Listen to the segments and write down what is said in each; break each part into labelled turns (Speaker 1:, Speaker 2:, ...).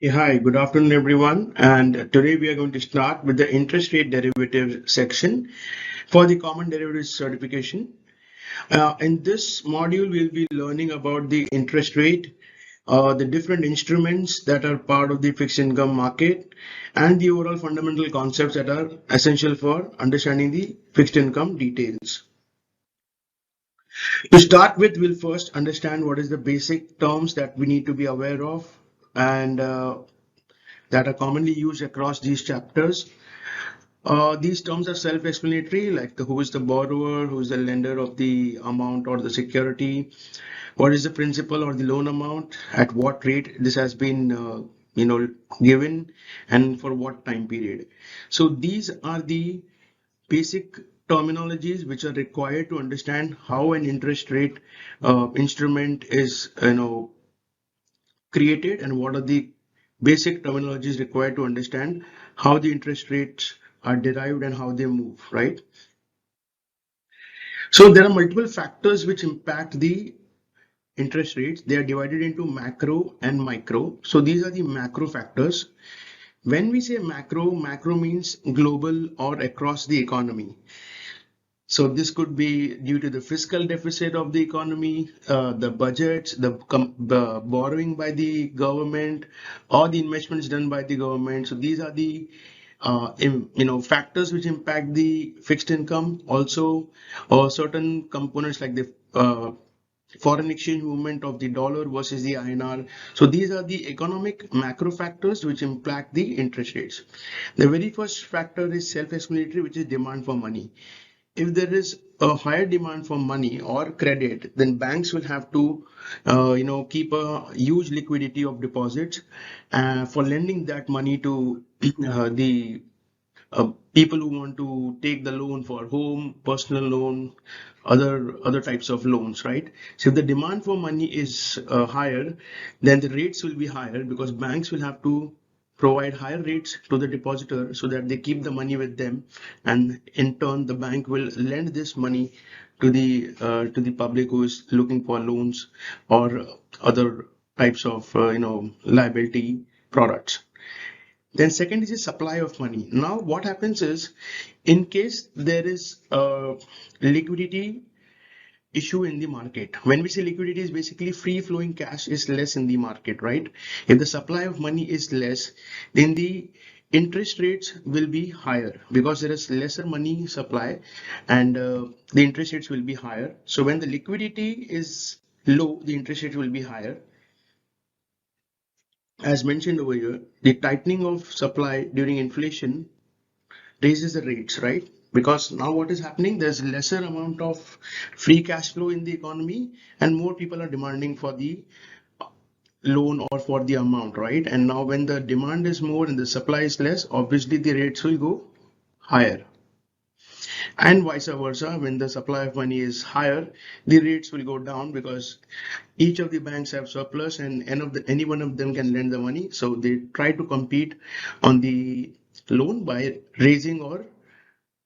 Speaker 1: Hi, good afternoon, everyone. And today we are going to start with the interest rate derivative section for the common derivatives certification. In this module, we'll be learning about the interest rate, the different instruments that are part of the fixed income market, and the overall fundamental concepts that are essential for understanding the fixed income details. To start with, we'll first understand what is the basic terms that we need to be aware of and that are commonly used across these chapters. These terms are self-explanatory, like who is the borrower, who is the lender of the amount or the security, what is the principal or the loan amount, at what rate this has been, given, and for what time period. So these are the basic terminologies which are required to understand how an interest rate instrument is, created, and what are the basic terminologies required to understand how the interest rates are derived and how they move, right? So there are multiple factors which impact the interest rates. They are divided into macro and micro. So these are the macro factors. When we say macro means global or across the economy. So this could be due to the fiscal deficit of the economy, the budgets, the borrowing by the government, or the investments done by the government. So these are the factors which impact the fixed income. Also, or certain components like the foreign exchange movement of the dollar versus the INR. So these are the economic macro factors which impact the interest rates. The very first factor is self-explanatory, which is demand for money. If there is a higher demand for money or credit, then banks will have to, keep a huge liquidity of deposits for lending that money to the people who want to take the loan for home, personal loan, other types of loans, right? So if the demand for money is higher, then the rates will be higher because banks will have to provide higher rates to the depositor so that they keep the money with them, and in turn the bank will lend this money to the public who is looking for loans or other types of liability products. Then second is the supply of money. Now what happens is, in case there is a liquidity issue in the market. When we say liquidity is basically free flowing cash is less in the market, right? If the supply of money is less, then the interest rates will be higher because there is lesser money supply, and the interest rates will be higher. So when the liquidity is low, the interest rate will be higher. As mentioned over here, the tightening of supply during inflation raises the rates, right? Because now what is happening, there's lesser amount of free cash flow in the economy and more people are demanding for the loan or for the amount, right? And now when the demand is more and the supply is less, obviously the rates will go higher. And vice versa, when the supply of money is higher, the rates will go down because each of the banks have surplus and any one of them can lend the money. So they try to compete on the loan by raising or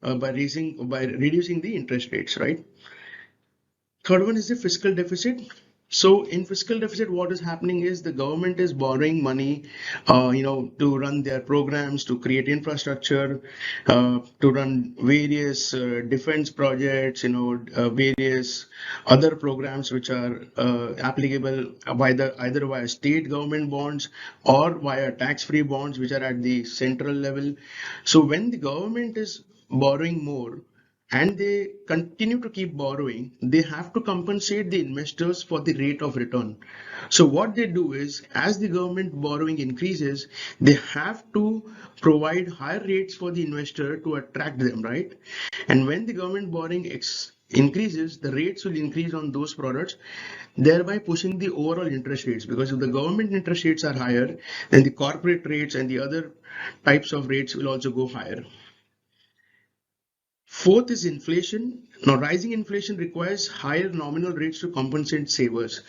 Speaker 1: by reducing the interest rates, right? Third one is the fiscal deficit. So in fiscal deficit, what is happening is the government is borrowing money, to run their programs, to create infrastructure, to run various defense projects, various other programs which are applicable by either via state government bonds or via tax-free bonds, which are at the central level. So when the government is borrowing more, and they continue to keep borrowing, they have to compensate the investors for the rate of return. So what they do is, as the government borrowing increases, they have to provide higher rates for the investor to attract them, right? And when the government borrowing increases, the rates will increase on those products, thereby pushing the overall interest rates. Because if the government interest rates are higher, then the corporate rates and the other types of rates will also go higher. Fourth is inflation. Now, rising inflation requires higher nominal rates to compensate savers.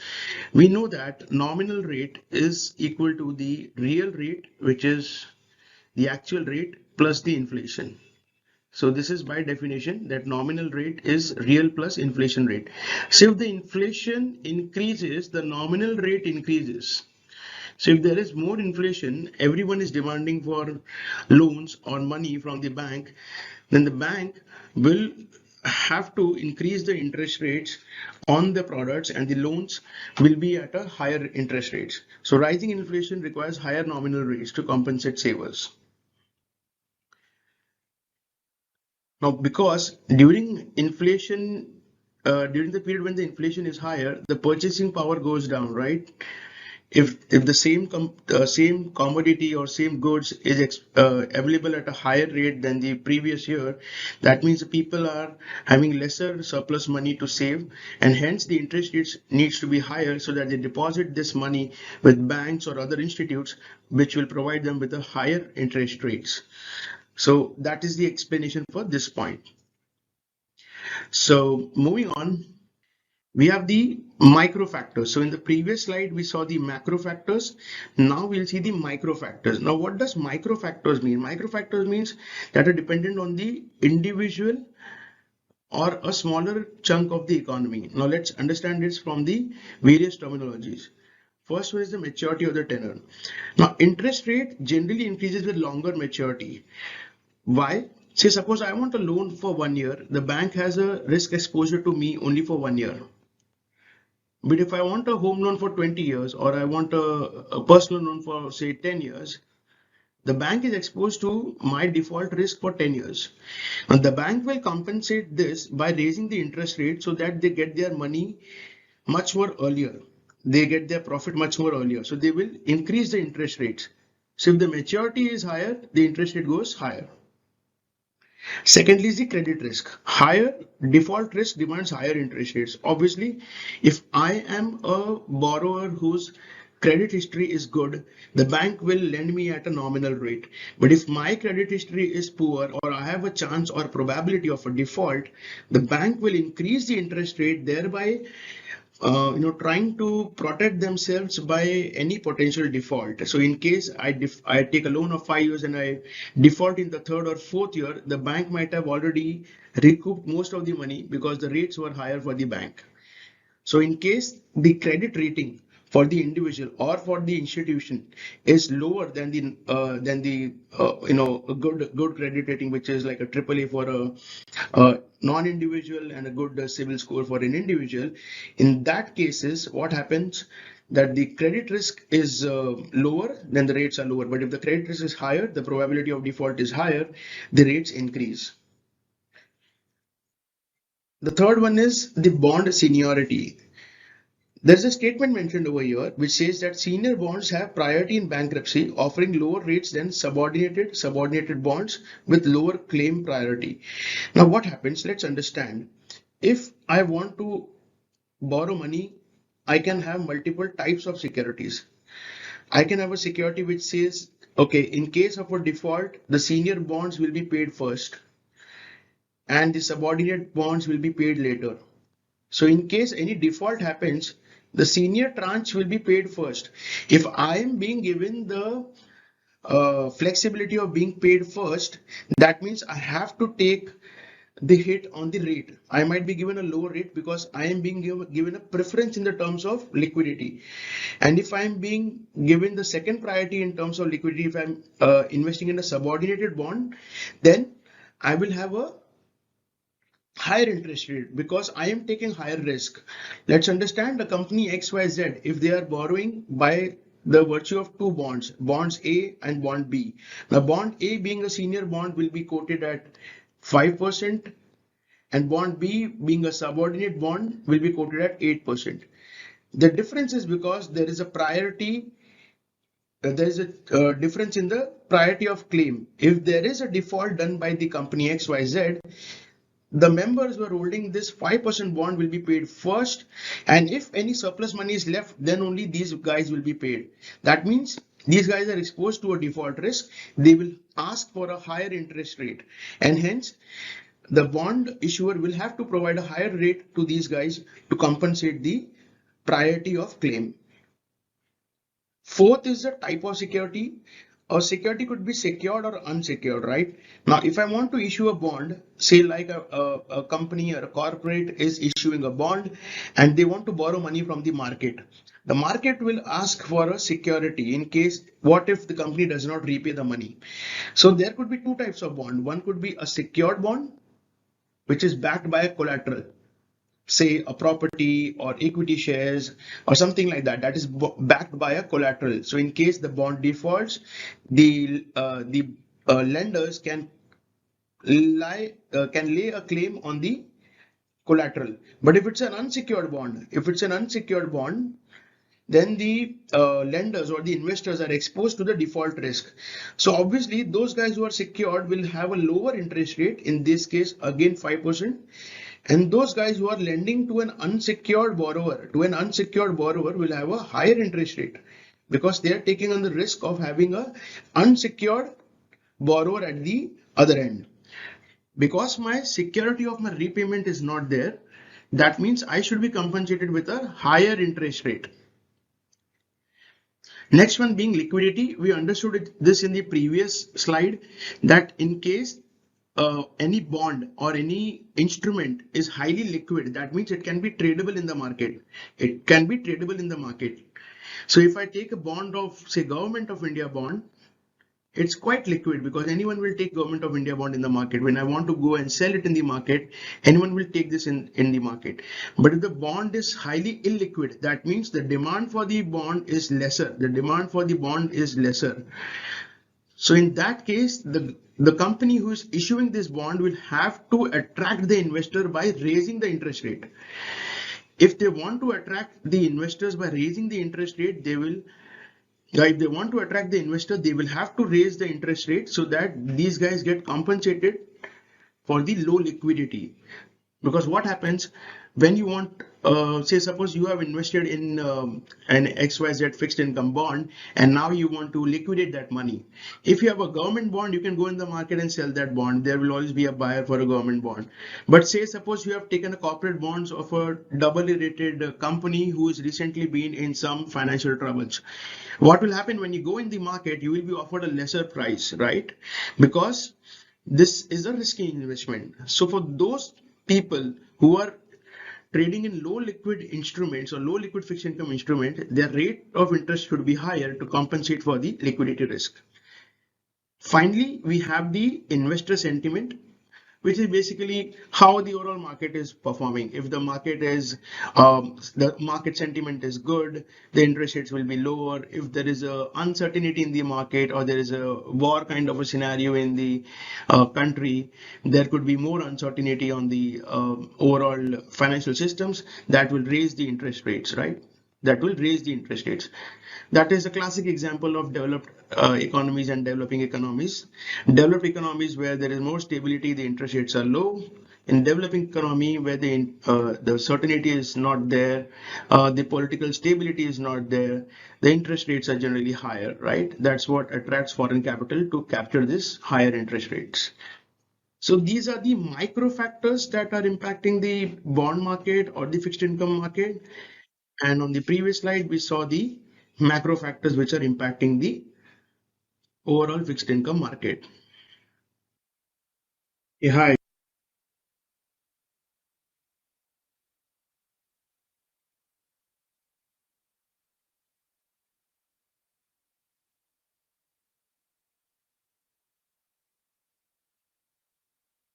Speaker 1: We know that nominal rate is equal to the real rate, which is the actual rate plus the inflation. So this is by definition that nominal rate is real plus inflation rate. So if the inflation increases, the nominal rate increases. So if there is more inflation, everyone is demanding for loans or money from the bank, then the bank will have to increase the interest rates on the products and the loans will be at a higher interest rates. So rising inflation requires higher nominal rates to compensate savers. Now, because during inflation, during the period when the inflation is higher, the purchasing power goes down, right? If the same commodity or same goods is available at a higher rate than the previous year, that means people are having lesser surplus money to save, and hence the interest rates needs to be higher so that they deposit this money with banks or other institutes which will provide them with a higher interest rates. So that is the explanation for this point. So moving on, we have the micro factors. So in the previous slide, we saw the macro factors. Now we'll see the micro factors. Now, what does micro factors mean? Micro factors means that are dependent on the individual or a smaller chunk of the economy. Now let's understand this from the various terminologies. First one is the maturity of the tenor. Now, interest rate generally increases with longer maturity. Why? Say, suppose I want a loan for 1 year. The bank has a risk exposure to me only for 1 year. But if I want a home loan for 20 years or I want a personal loan for say 10 years, the bank is exposed to my default risk for 10 years. And the bank will compensate this by raising the interest rate so that they get their money much more earlier. They get their profit much more earlier. So they will increase the interest rates. So if the maturity is higher, the interest rate goes higher. Secondly is the credit risk. Higher default risk demands higher interest rates. Obviously, if I am a borrower whose credit history is good, the bank will lend me at a nominal rate. But if my credit history is poor or I have a chance or probability of a default, the bank will increase the interest rate, thereby trying to protect themselves by any potential default. So in case I take a loan of 5 years and I default in the third or fourth year, the bank might have already recouped most of the money because the rates were higher for the bank. So in case the credit rating for the individual or for the institution is lower than the a good credit rating, which is like a AAA for a non-individual and a good civil score for an individual, in that cases what happens that the credit risk is lower, then the rates are lower. But if the credit risk is higher, the probability of default is higher, the rates increase. The third one is the bond seniority. There's a statement mentioned over here which says that senior bonds have priority in bankruptcy, offering lower rates than subordinated bonds with lower claim priority. Now what happens? Let's understand. If I want to borrow money, I can have multiple types of securities. I can have a security which says, okay, in case of a default, the senior bonds will be paid first and the subordinate bonds will be paid later. So in case any default happens, the senior tranche will be paid first. If I am being given the flexibility of being paid first, that means I have to take the hit on the rate. I might be given a lower rate because I am being given a preference in the terms of liquidity. And if I am being given the second priority in terms of liquidity, if I'm investing in a subordinated bond, then I will have a higher interest rate because I am taking higher risk. Let's understand the company XYZ, if they are borrowing by the virtue of two bonds, bonds A and bond B. Now bond A being a senior bond will be quoted at 5% and bond B being a subordinate bond will be quoted at 8%. The difference is because there is a priority, there is a difference in the priority of claim. If there is a default done by the company XYZ, the members who are holding this 5% bond will be paid first, and if any surplus money is left, then only these guys will be paid. That means these guys are exposed to a default risk. They will ask for a higher interest rate, and hence the bond issuer will have to provide a higher rate to these guys to compensate the priority of claim. Fourth is the type of security. a security could be secured or unsecured, right? Now, if I want to issue a bond, say like a company or a corporate is issuing a bond and they want to borrow money from the market will ask for a security in case what if the company does not repay the money. So there could be two types of bond. One could be a secured bond, which is backed by a collateral, say a property or equity shares or something like that, that is backed by a collateral. So in case the bond defaults, the lenders can lay a claim on the collateral. But if it's an unsecured bond, then the lenders or the investors are exposed to the default risk. So obviously those guys who are secured will have a lower interest rate, in this case again 5%, and those guys who are lending to an unsecured borrower will have a higher interest rate because they are taking on the risk of having a unsecured borrower at the other end. Because my security of my repayment is not there, that means I should be compensated with a higher interest rate. Next one being liquidity. We understood this in the previous slide, that in case any bond or any instrument is highly liquid, that means it can be tradable in the market. It can be tradable in the market. So if I take a bond of, say, Government of India bond, it's quite liquid because anyone will take Government of India bond in the market. When I want to go and sell it in the market, anyone will take this in the market. But if the bond is highly illiquid, that means the demand for the bond is lesser. So in that case, the company who is issuing this bond will have to attract the investor by raising the interest rate. If they want to attract the investors by raising the interest rate, if they want to attract the investor, they will have to raise the interest rate so that these guys get compensated for the low liquidity. Because what happens when you want, say, suppose you have invested in an XYZ fixed income bond and now you want to liquidate that money. If you have a government bond, you can go in the market and sell that bond. There will always be a buyer for a government bond. But say, suppose you have taken a corporate bonds of a doubly rated company who has recently been in some financial troubles. What will happen when you go in the market? You will be offered a lesser price, right? Because this is a risky investment. So for those people who are trading in low liquid instruments or low liquid fixed income instrument, their rate of interest should be higher to compensate for the liquidity risk. Finally, we have the investor sentiment, which is basically how the overall market is performing. If the market sentiment is good, the interest rates will be lower. If there is a uncertainty in the market or there is a war kind of a scenario in the country, there could be more uncertainty on the overall financial systems that will raise the interest rates, right? That will raise the interest rates. That is a classic example of developed economies and developing economies. Developed economies where there is more stability, the interest rates are low. In developing economy where the certainty is not there, the political stability is not there, the interest rates are generally higher, right? That's what attracts foreign capital to capture this higher interest rates. So these are the micro factors that are impacting the bond market or the fixed income market. And on the previous slide, we saw the macro factors which are impacting the overall fixed income market. Yeah, hi.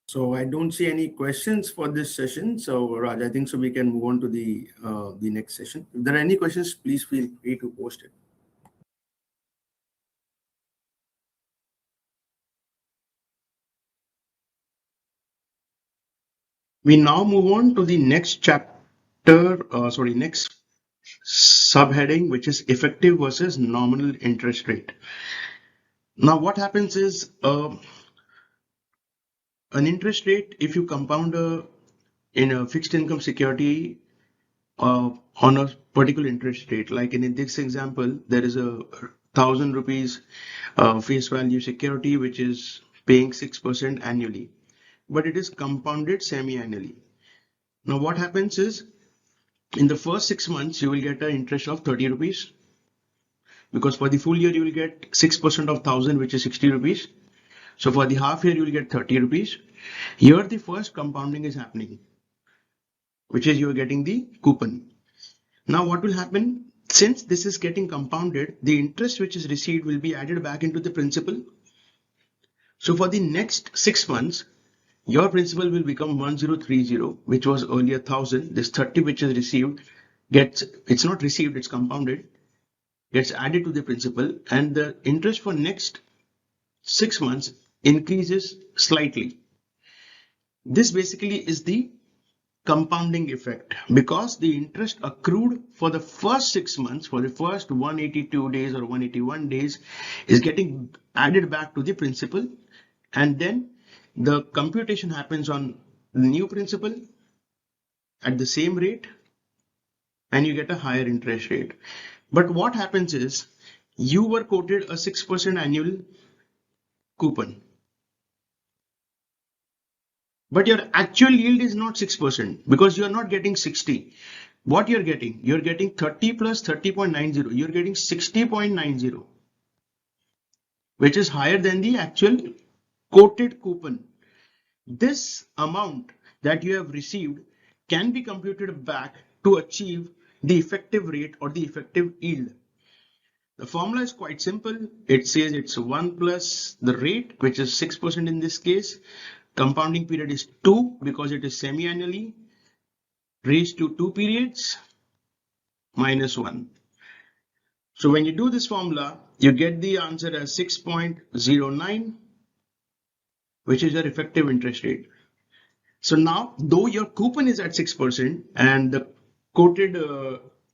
Speaker 1: So I don't see any questions for this session. So Raj, I think so we can move on to the next session. If there are any questions, please feel free to post it. We now move on to the next chapter, next subheading, which is effective versus nominal interest rate. Now, what happens is an interest rate, if you compound in a fixed income security on a particular interest rate, like in this example, there is a 1,000 rupees face value security which is paying 6% annually, but it is compounded semi-annually. Now, what happens is in the first 6 months, you will get an interest of 30 rupees. because for the full year you will get 6% of 1000, which is 60 rupees. So for the half year you will get 30 rupees. Here the first compounding is happening, which is you are getting the coupon. Now what will happen? Since this is getting compounded, the interest which is received will be added back into the principal. So for the next 6 months, your principal will become 1030, which was earlier 1000. This 30 which is received it's not received, it's compounded, gets added to the principal, and the interest for next 6 months increases slightly. This basically is the compounding effect, because the interest accrued for the first 6 months, for the first 182 days or 181 days, is getting added back to the principal, and then the computation happens on the new principal at the same rate, and you get a higher interest rate. But what happens is, you were quoted a 6% annual coupon, but your actual yield is not 6%, because you are not getting 60. What you're getting 30 plus 30.90, you're getting 60.90, which is higher than the actual quoted coupon. This amount that you have received can be computed back to achieve the effective rate or the effective yield. The formula is quite simple. It says it's 1 plus the rate, which is 6% in this case. Compounding period is 2 because it is semi-annually, raised to 2 periods, minus 1. So when you do this formula, you get the answer as 6.09, which is your effective interest rate. So now, though your coupon is at 6% and the quoted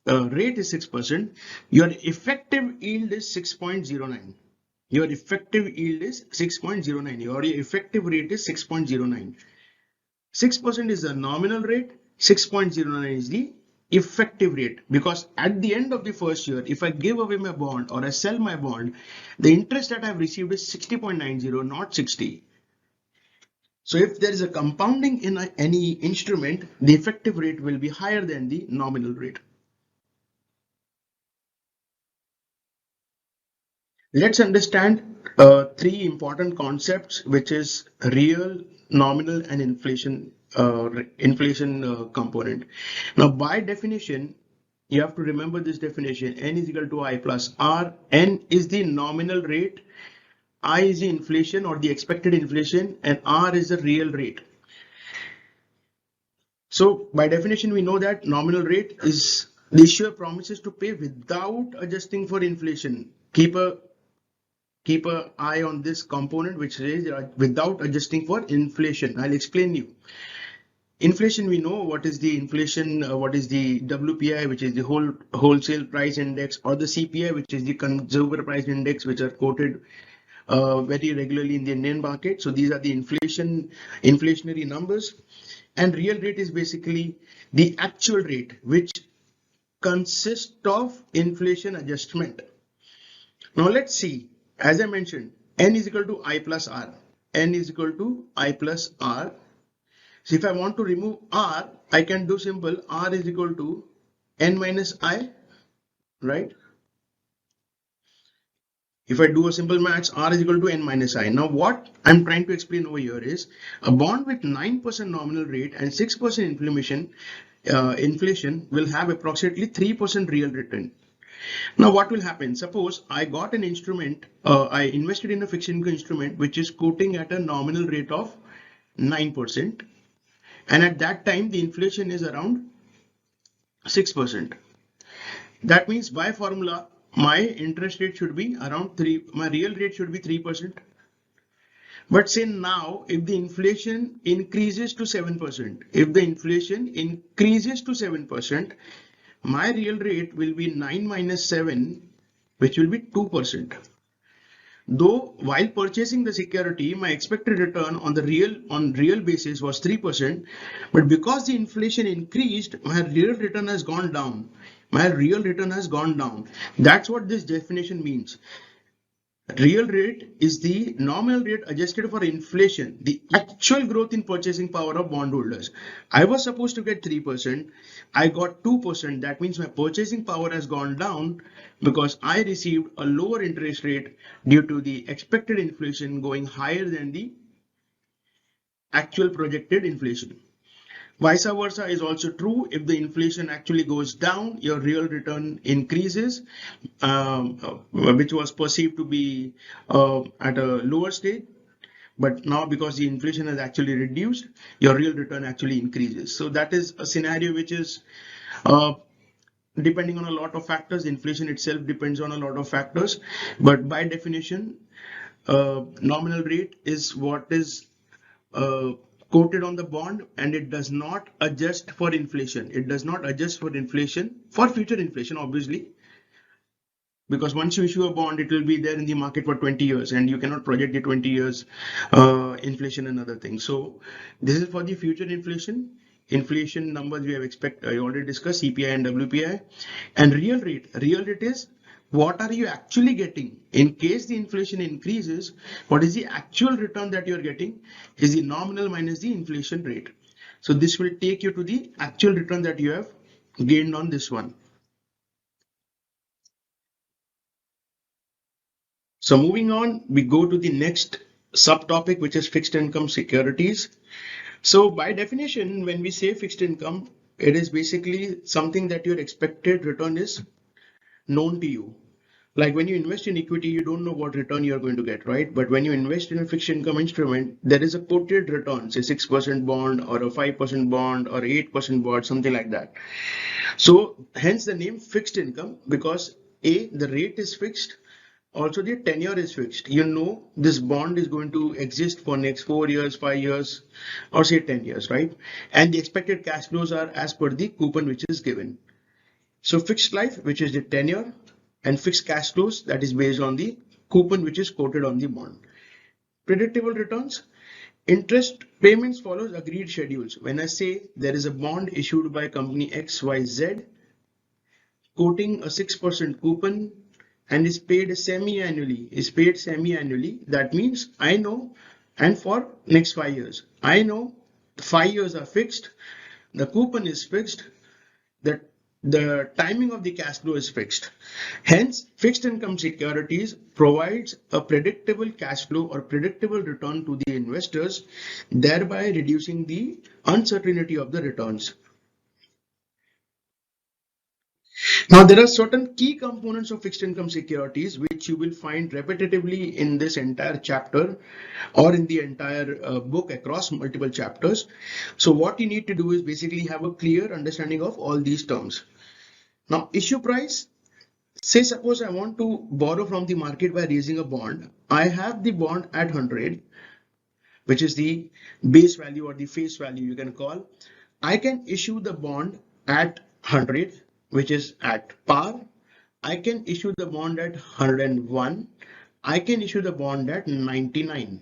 Speaker 1: rate is 6%, your effective yield is 6.09. Your effective yield is 6.09. Your effective rate is 6.09. 6% is the nominal rate, 6.09 is the effective rate, because at the end of the first year, if I give away my bond or I sell my bond, the interest that I've received is 60.90, not 60. So if there is a compounding in any instrument, the effective rate will be higher than the nominal rate. Let's understand three important concepts, which is real, nominal, and inflation component. Now, by definition, you have to remember this definition: N is equal to I plus R. N is the nominal rate, I is the inflation or the expected inflation, and R is the real rate. So by definition, we know that nominal rate is the issuer promises to pay without adjusting for inflation. Keep a eye on this component, which is without adjusting for inflation. I'll explain you. Inflation, we know what is the inflation, what is the WPI, which is the wholesale price index, or the CPI, which is the consumer price index, which are quoted very regularly in the Indian market. So these are the inflationary numbers. And real rate is basically the actual rate, which consists of inflation adjustment. Now let's see. As I mentioned, N is equal to I plus R. N is equal to I plus R. So if I want to remove R, I can do simple. R is equal to N minus I, right? If I do a simple maths, R is equal to N minus I. Now what I'm trying to explain over here is a bond with 9% nominal rate and 6% inflation will have approximately 3% real return. Now what will happen? Suppose I got an instrument, I invested in a fixed income instrument which is quoting at a nominal rate of 9%, and at that time the inflation is around 6%. That means by formula my interest rate should be around 3, my real rate should be 3%. But say now if the inflation increases to 7%, if the inflation increases to 7%, my real rate will be 9 minus 7, which will be 2%. Though while purchasing the security, my expected return on real basis was 3%, but because the inflation increased, my real return has gone down. My real return has gone down. That's what this definition means. Real rate is the nominal rate adjusted for inflation, the actual growth in purchasing power of bondholders. I was supposed to get 3%. I got 2%. That means my purchasing power has gone down because I received a lower interest rate due to the expected inflation going higher than the actual projected inflation. Vice versa is also true. If the inflation actually goes down, your real return increases, which was perceived to be at a lower stage. But now, because the inflation has actually reduced, your real return actually increases. So that is a scenario which is uh, depending on a lot of factors. Inflation itself depends on a lot of factors, but by definition, nominal rate is what is uh, quoted on the bond, and it does not adjust for inflation. It does not adjust for inflation, for future inflation, obviously, because once you issue a bond, it will be there in the market for 20 years, and you cannot project the 20 years inflation and other things. So this is for the future inflation. Inflation numbers we have I already discussed CPI and WPI, and real rate. Real rate is what are you actually getting in case the inflation increases. What is the actual return that you're getting is the nominal minus the inflation rate. So this will take you to the actual return that you have gained on this one. So moving on, we go to the next subtopic, which is fixed income securities. So by definition, when we say fixed income, it is basically something that your expected return is known to you. Like when you invest in equity, you don't know what return you're going to get, right? But when you invest in a fixed income instrument, there is a quoted return, say 6% bond or a 5% bond or 8% bond, something like that. So hence the name fixed income, because A, the rate is fixed. Also, the tenure is fixed. You know this bond is going to exist for next 4 years, 5 years, or say 10 years, right? And the expected cash flows are as per the coupon which is given. So fixed life, which is the tenure, and fixed cash flows, that is based on the coupon which is quoted on the bond. Predictable returns. Interest payments follows agreed schedules. When I say there is a bond issued by company XYZ, quoting a 6% coupon, and is paid semi-annually, that means I know, and for next 5 years, I know 5 years are fixed, the coupon is fixed, that the timing of the cash flow is fixed. Hence, fixed income securities provides a predictable cash flow or predictable return to the investors, thereby reducing the uncertainty of the returns. Now, there are certain key components of fixed income securities which you will find repetitively in this entire chapter or in the entire book across multiple chapters. So what you need to do is basically have a clear understanding of all these terms. Now, issue price. Say suppose I want to borrow from the market by raising a bond. I have the bond at 100, which is the base value or the face value you can call. I can issue the bond at 100, which is at par. I can issue the bond at 101. I can issue the bond at 99.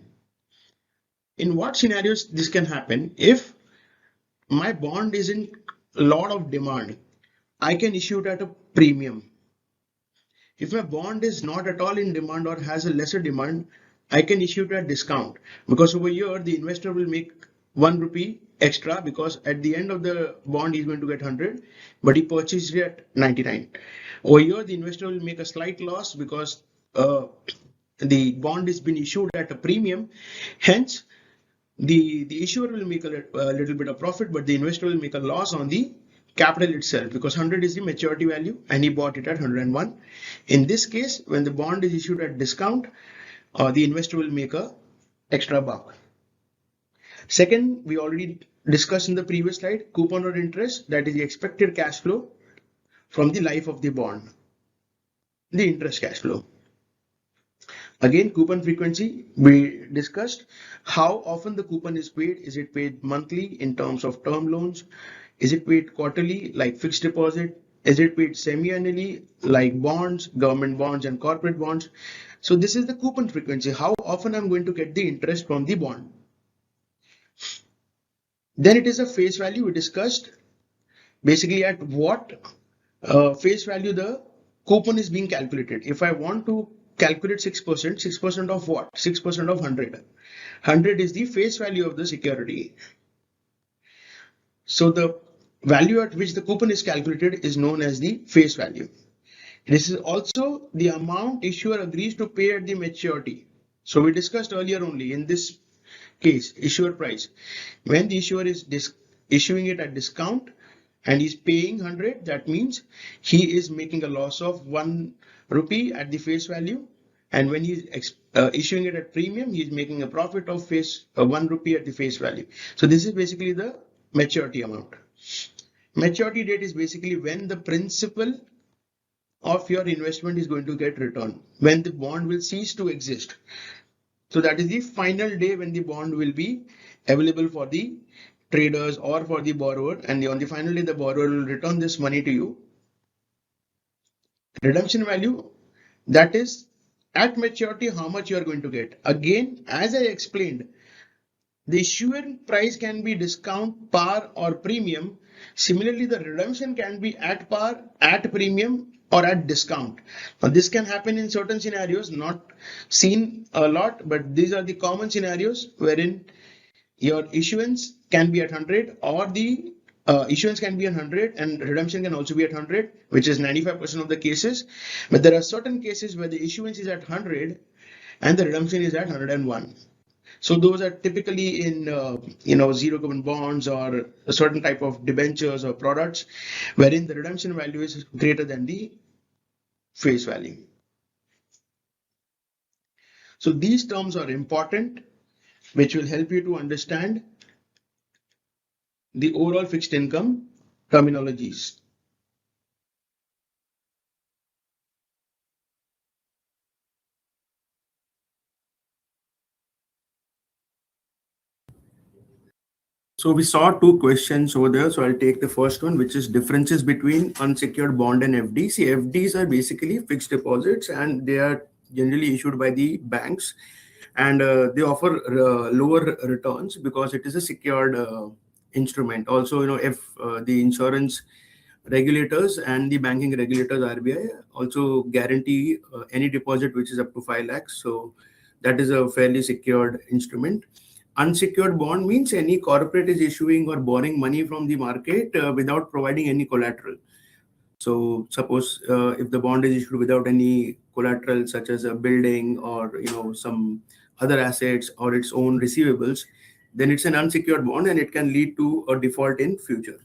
Speaker 1: In what scenarios this can happen? If my bond is in a lot of demand, I can issue it at a premium. If my bond is not at all in demand or has a lesser demand, I can issue it at discount, because over here the investor will make 1 rupee extra, because at the end of the bond he's going to get 100, but he purchased it at 99. Over here the investor will make a slight loss because the bond has been issued at a premium. Hence, the issuer will make a little bit of profit, but the investor will make a loss on the capital itself, because 100 is the maturity value and he bought it at 101. In this case, when the bond is issued at discount, the investor will make a extra buck. Second, we already discussed in the previous slide, coupon or interest, that is the expected cash flow from the life of the bond, the interest cash flow. Again, coupon frequency, we discussed how often the coupon is paid. Is it paid monthly in terms of term loans? Is it paid quarterly like fixed deposit? Is it paid semi-annually like bonds, government bonds and corporate bonds? So this is the coupon frequency, how often I'm going to get the interest from the bond. Then it is a face value. We discussed basically at what face value the coupon is being calculated. If I want to calculate 6%. 6% of what? 6% of 100. 100 is the face value of the security. So the value at which the coupon is calculated is known as the face value. This is also the amount issuer agrees to pay at the maturity. So we discussed earlier only in this case, issuer price. When the issuer is issuing it at discount and he's paying 100, that means he is making a loss of 1 rupee at the face value. And when he's issuing it at premium, he's making a profit of 1 rupee at the face value. So this is basically the maturity amount. Maturity date is basically when the principal of your investment is going to get returned, when the bond will cease to exist. So that is the final day when the bond will be available for the traders or for the borrower, and on the final day the borrower will return this money to you. Redemption value, that is at maturity how much you are going to get. Again, as I explained, the issuer price can be discount, par or premium. Similarly, the redemption can be at par, at premium or at discount. Now this can happen in certain scenarios, not seen a lot, but these are the common scenarios wherein your issuance can be at 100 or the issuance can be at 100 and redemption can also be at 100, which is 95% of the cases. But there are certain cases where the issuance is at 100 and the redemption is at 101. So those are typically in zero coupon bonds or a certain type of debentures or products wherein the redemption value is greater than the face value. So these terms are important, which will help you to understand the overall fixed income terminologies. So we saw two questions over there. So I'll take the first one, which is differences between unsecured bond and FD. See, FDs are basically fixed deposits and they are generally issued by the banks, and they offer lower returns because it is a secured instrument. Also, if the insurance regulators and the banking regulators, RBI, also guarantee any deposit which is up to 5 lakhs. So that is a fairly secured instrument. Unsecured bond means any corporate is issuing or borrowing money from the market without providing any collateral. So suppose if the bond is issued without any collateral, such as a building or some other assets or its own receivables, then it's an unsecured bond and it can lead to a default in future.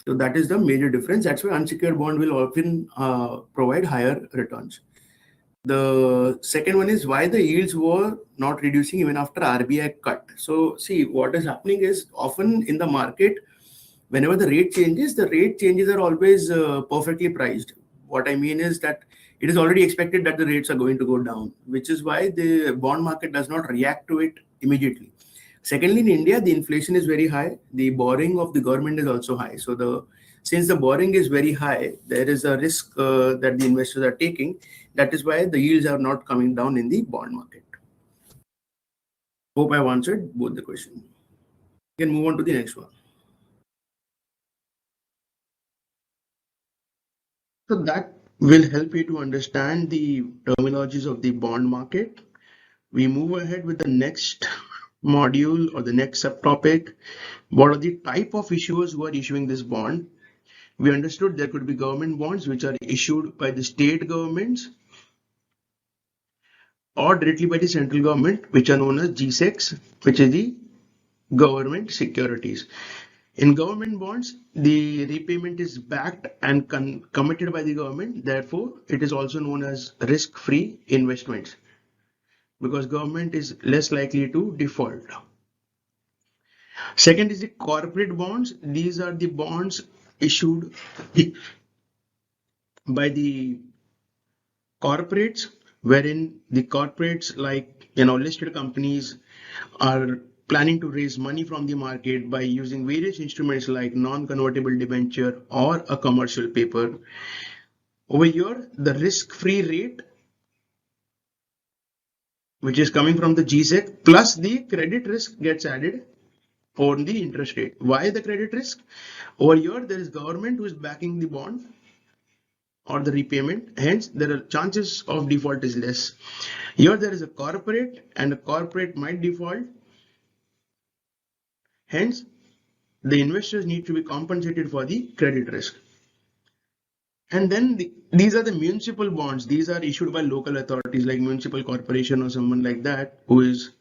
Speaker 1: So that is the major difference. That's why unsecured bond will often provide higher returns. The second one is why the yields were not reducing even after RBI cut. So see, what is happening is often in the market, whenever the rate changes are always perfectly priced. What I mean is that it is already expected that the rates are going to go down, which is why the bond market does not react to it immediately. Secondly, in India, the inflation is very high. The borrowing of the government is also high. So since the borrowing is very high, there is a risk that the investors are taking. That is why the yields are not coming down in the bond market. Hope I've answered both the questions. We can move on to the next one. So that will help you to understand the terminologies of the bond market. We move ahead with the next module or the next subtopic. What are the type of issuers who are issuing this bond? We understood there could be government bonds which are issued by the state governments or directly by the central government, which are known as GSECs, which is the government securities. In government bonds, the repayment is backed and committed by the government. Therefore, it is also known as risk-free investments because government is less likely to default. Second is the corporate bonds. These are the bonds issued by the corporates, wherein the corporates like listed companies are planning to raise money from the market by using various instruments like non-convertible debenture or a commercial paper. Over here, the risk-free rate, which is coming from the GSEC, plus the credit risk gets added on the interest rate. Why the credit risk? Over here, there is government who is backing the bond or the repayment. Hence, there are chances of default is less. Here there is a corporate, and a corporate might default. Hence, the investors need to be compensated for the credit risk. And then these are the municipal bonds. These are issued by local authorities like municipal corporation or someone like that who is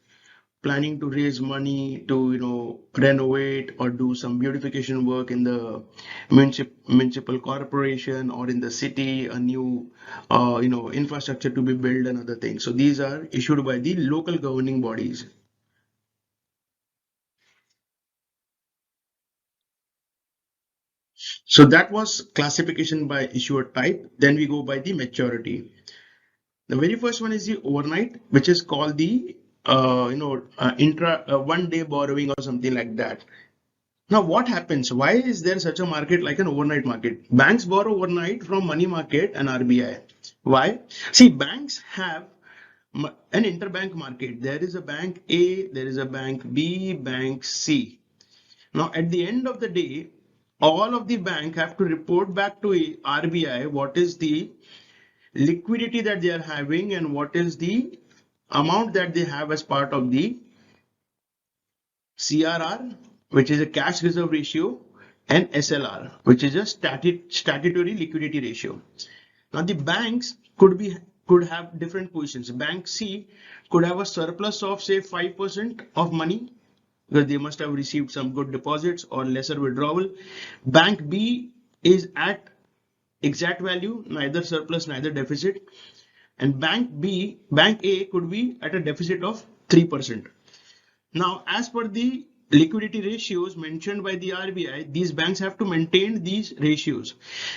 Speaker 1: planning to raise money to renovate or do some beautification work in the municipal corporation or in the city, a new infrastructure to be built and other things. So these are issued by the local governing bodies. So that was classification by issuer type. Then we go by the maturity. The very first one is the overnight, which is called the intra 1 day borrowing or something like that. Now, what happens? Why is there such a market like an overnight market? Banks borrow overnight from money market and RBI. Why? See, banks have an interbank market. There is a bank A, there is a bank B, bank C. Now, at the end of the day, all of the bank have to report back to RBI what is the liquidity that they are having and what is the amount that they have as part of the CRR, which is a cash reserve ratio, and SLR, which is a statutory liquidity ratio. Now the banks could have different positions. Bank C could have a surplus of say 5% of money because they must have received some good deposits or lesser withdrawal. Bank B is at exact value, neither surplus, neither deficit. And bank A could be at a deficit of 3%. Now, as per the liquidity ratios mentioned by the RBI, these banks have to maintain these ratios.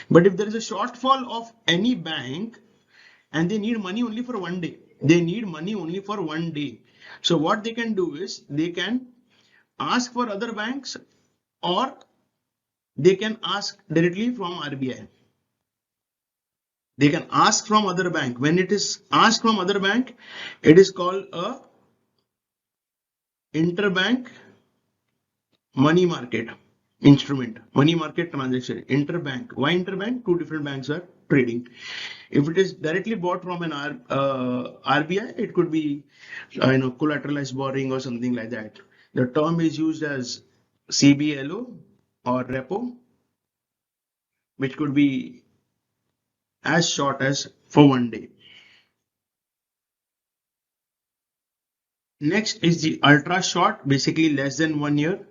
Speaker 1: But if there is a shortfall of any bank and they need money only for 1 day, So what they can do is they can ask for other banks or they can ask directly from RBI. They can ask from other bank. When it is asked from other bank, it is called a interbank money market instrument, money market transaction. Interbank. Why interbank? Two different banks are trading. If it is directly bought from an RBI, it could be collateralized borrowing or something like that. The term is used as CBLO or repo, which could be as short as for 1 day. Next is the ultra short, basically less than 1 year.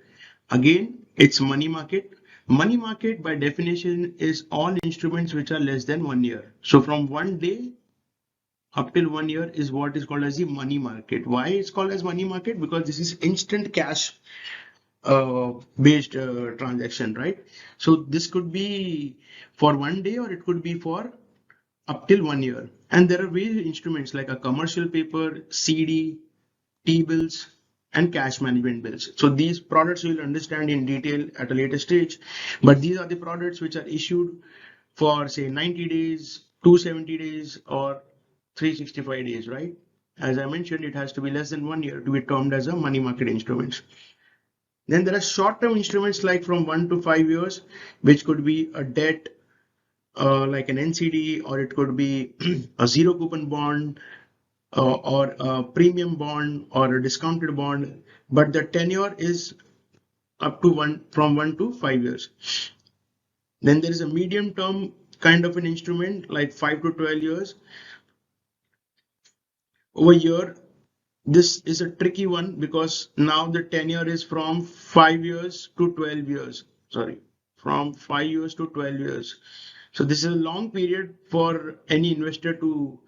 Speaker 1: Again, it's money market. Money market by definition is all instruments which are less than 1 year. So from 1 day up till 1 year is what is called as the money market. Why it's called as money market? Because this is instant cash based transaction, right? So this could be for 1 day or it could be for up till 1 year. And there are various instruments like a commercial paper, CD, T-bills, and cash management bills. So these products you will understand in detail at a later stage, but these are the products which are issued for say 90 days, 270 days, or 365 days, right? As I mentioned, it has to be less than 1 year to be termed as a money market instruments. Then there are short-term instruments like from 1 to 5 years, which could be a debt, like an NCD, or it could be a zero coupon bond, or a premium bond or a discounted bond, but the tenure is up to from 1 to 5 years. Then there is a medium term kind of an instrument like 5 to 12 years. Over here, this is a tricky one because now the tenure is from 5 years to 12 years. Sorry, from 5 years to 12 years. So this is a long period for any investor to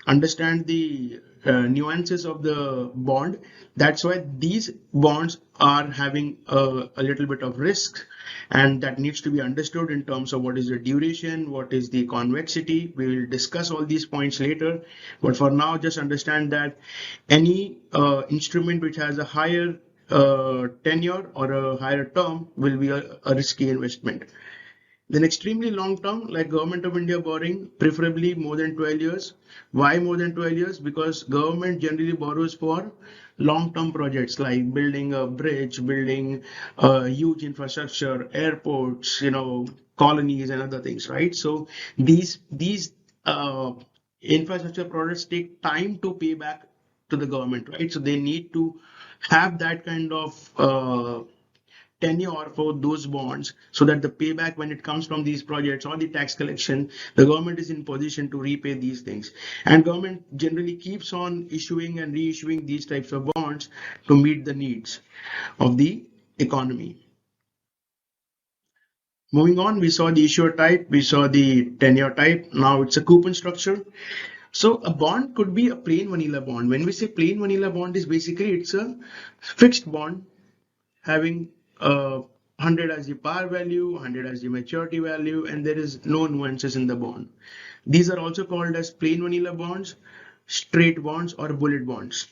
Speaker 1: understand the nuances of the bond. That's why these bonds are having a little bit of risk, and that needs to be understood in terms of what is the duration, what is the convexity. We will discuss all these points later, but for now just understand that any instrument which has a higher tenure or a higher term will be a risky investment. Then extremely long term, like Government of India borrowing, preferably more than 12 years. Why more than 12 years? Because government generally borrows for long-term projects like building a bridge, building a huge infrastructure, airports, colonies and other things, right? So these infrastructure projects take time to pay back to the government, right? So they need to have that kind of tenure for those bonds so that the payback when it comes from these projects or the tax collection, the government is in position to repay these things. And government generally keeps on issuing and reissuing these types of bonds to meet the needs of the economy. Moving on, we saw the issuer type, we saw the tenure type. Now it's a coupon structure. So a bond could be a plain vanilla bond. When we say plain vanilla bond, is basically it's a fixed bond having 100 as the par value, 100 as the maturity value, and there is no nuances in the bond. These are also called as plain vanilla bonds, straight bonds, or bullet bonds.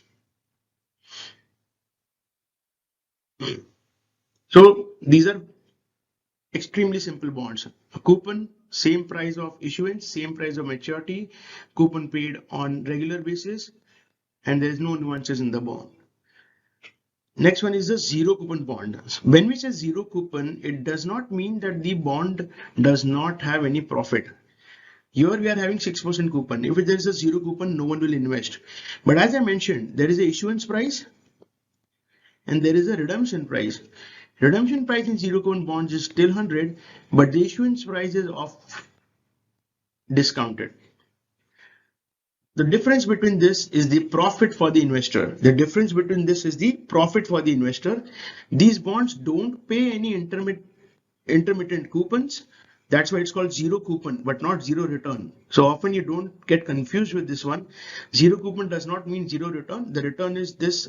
Speaker 1: So these are extremely simple bonds. A coupon, same price of issuance, same price of maturity, coupon paid on regular basis, and there is no nuances in the bond. Next one is the zero coupon bond. When we say zero coupon, it does not mean that the bond does not have any profit. Here we are having 6% coupon. If there is a zero coupon, no one will invest. But as I mentioned, there is a issuance price and there is a redemption price. Redemption price in zero coupon bonds is still 100, but the issuance price is off discounted. The difference between this is the profit for the investor. The difference between this is the profit for the investor. These bonds don't pay any intermittent coupons. That's why it's called zero coupon, but not zero return. So often you don't get confused with this one. Zero coupon does not mean zero return. The return is this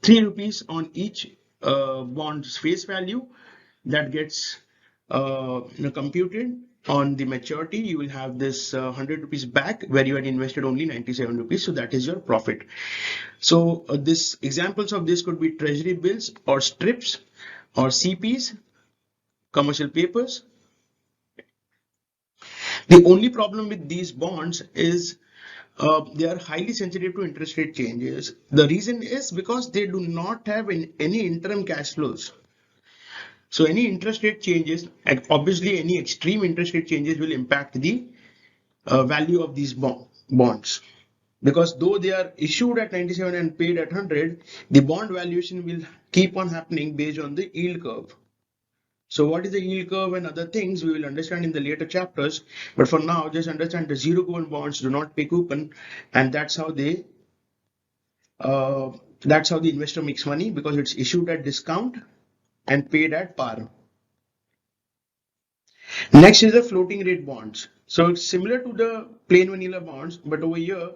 Speaker 1: 3 rupees on each bond's face value that gets computed. On the maturity, you will have this 100 rupees back where you had invested only 97 rupees. So that is your profit. So this examples of this could be treasury bills or strips or CPs, commercial papers. The only problem with these bonds is they are highly sensitive to interest rate changes. The reason is because they do not have any interim cash flows. So any interest rate changes, and obviously any extreme interest rate changes will impact the value of these bonds. Because though they are issued at 97 and paid at 100, the bond valuation will keep on happening based on the yield curve. So what is the yield curve and other things we will understand in the later chapters. But for now, just understand the zero coupon bonds do not pay coupon, and that's how the investor makes money, because it's issued at discount and paid at par. Next is the floating rate bonds. So it's similar to the plain vanilla bonds, but over here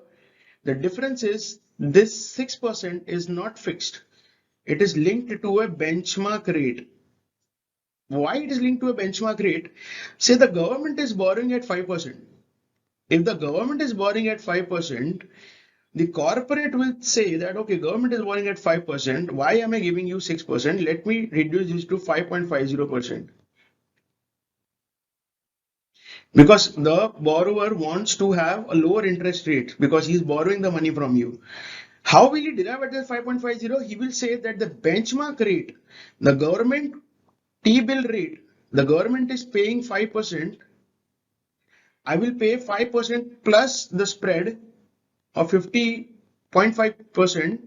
Speaker 1: the difference is this 6% is not fixed. It is linked to a benchmark rate. Why it is linked to a benchmark rate? Say the government is borrowing at 5%. If the government is borrowing at 5%, the corporate will say that, okay, government is borrowing at 5%. Why am I giving you 6%? Let me reduce this to 5.50%. Because the borrower wants to have a lower interest rate because he is borrowing the money from you. How will he derive at the 5.50? He will say that the benchmark rate, the government T-bill rate, the government is paying 5%. I will pay 5% plus the spread of 50.5%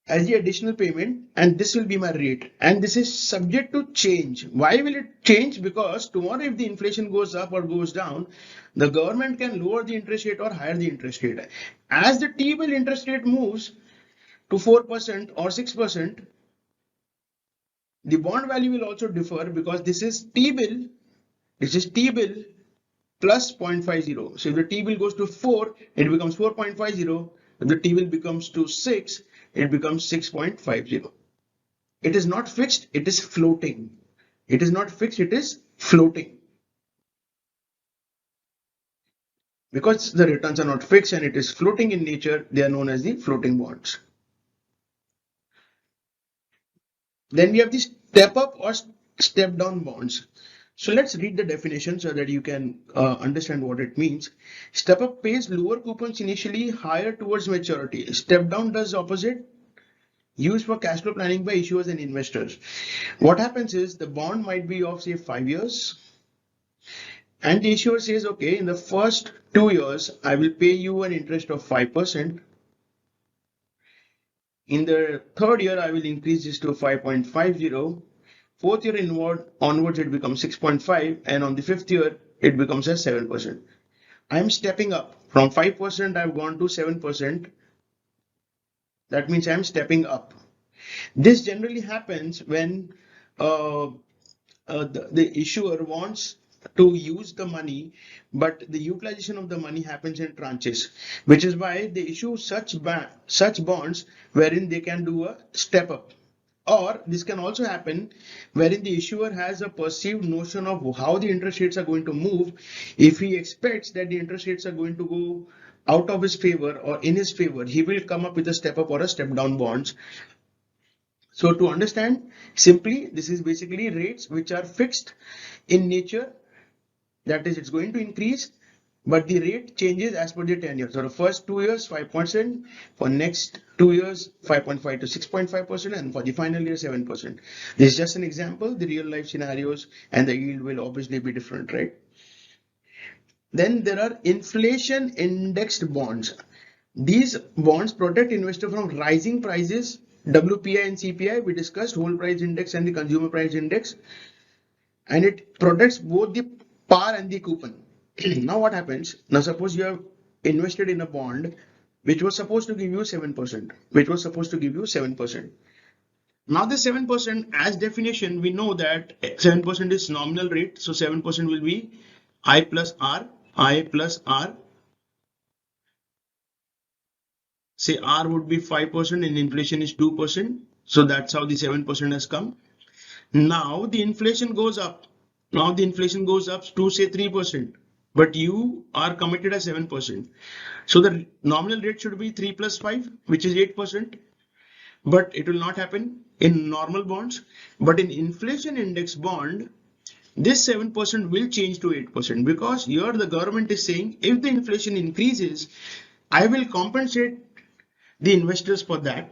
Speaker 1: as the additional payment, and this will be my rate, and this is subject to change. Why will it change? Because tomorrow if the inflation goes up or goes down, the government can lower the interest rate or higher the interest rate. As the T-bill interest rate moves to 4% or 6%, the bond value will also differ, because this is T-bill plus 0.50. So if the T-bill goes to 4, it becomes 4.50. If the T-bill becomes to 6, it becomes 6.50. It is not fixed, it is floating. It is not fixed, it is floating. Because the returns are not fixed and it is floating in nature, they are known as the floating bonds. Then we have the step up or step down bonds. So let's read the definition so that you can understand what it means. Step up pays lower coupons initially, higher towards maturity. Step down does opposite, used for cash flow planning by issuers and investors. What happens is the bond might be of say 5 years, and the issuer says, okay, in the first 2 years, I will pay you an interest of 5%. In the third year, I will increase this to 5.50. Fourth year onwards, it becomes 6.5. And on the fifth year, it becomes as 7%. I'm stepping up. From 5%, I've gone to 7%. That means I'm stepping up. This generally happens when the issuer wants to use the money, but the utilization of the money happens in tranches, which is why they issue such bonds wherein they can do a step up. Or this can also happen wherein the issuer has a perceived notion of how the interest rates are going to move. If he expects that the interest rates are going to go out of his favor or in his favor, he will come up with a step up or a step down bonds. So to understand simply, this is basically rates which are fixed in nature. That is, it's going to increase, but the rate changes as per the tenure. So the first 2 years, 5%, for next 2 years, 5.5 to 6.5%, and for the final year, 7%. This is just an example. The real life scenarios and the yield will obviously be different, right? Then there are inflation indexed bonds. These bonds protect investor from rising prices, WPI and CPI. We discussed whole price index and the consumer price index, and it protects both the par and the coupon. Now what happens? Now suppose you have invested in a bond which was supposed to give you 7%, which was supposed to give you 7%. Now the 7%, as definition, we know that 7% is nominal rate. So 7% will be I plus R, I plus R. Say R would be 5% and inflation is 2%. So that's how the 7% has come. Now the inflation goes up. Now the inflation goes up to say 3%, but you are committed as 7%. So the nominal rate should be 3 plus 5, which is 8%. But it will not happen in normal bonds. But in inflation index bond, this 7% will change to 8% because here the government is saying if the inflation increases, I will compensate the investors for that.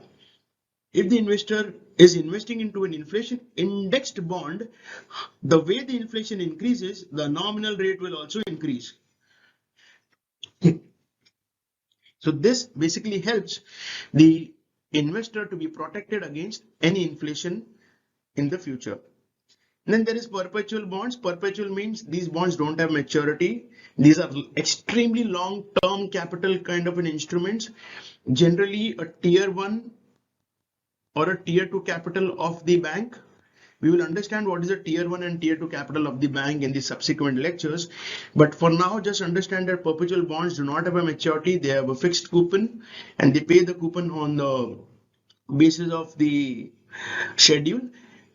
Speaker 1: If the investor is investing into an inflation indexed bond, the way the inflation increases, the nominal rate will also increase. So this basically helps the investor to be protected against any inflation in the future. And then there is perpetual bonds. Perpetual means these bonds don't have maturity. These are extremely long-term capital kind of an instruments. Generally a tier 1 or a tier 2 capital of the bank. We will understand what is a tier 1 and tier 2 capital of the bank in the subsequent lectures. But for now, just understand that perpetual bonds do not have a maturity. They have a fixed coupon and they pay the coupon on the basis of the schedule.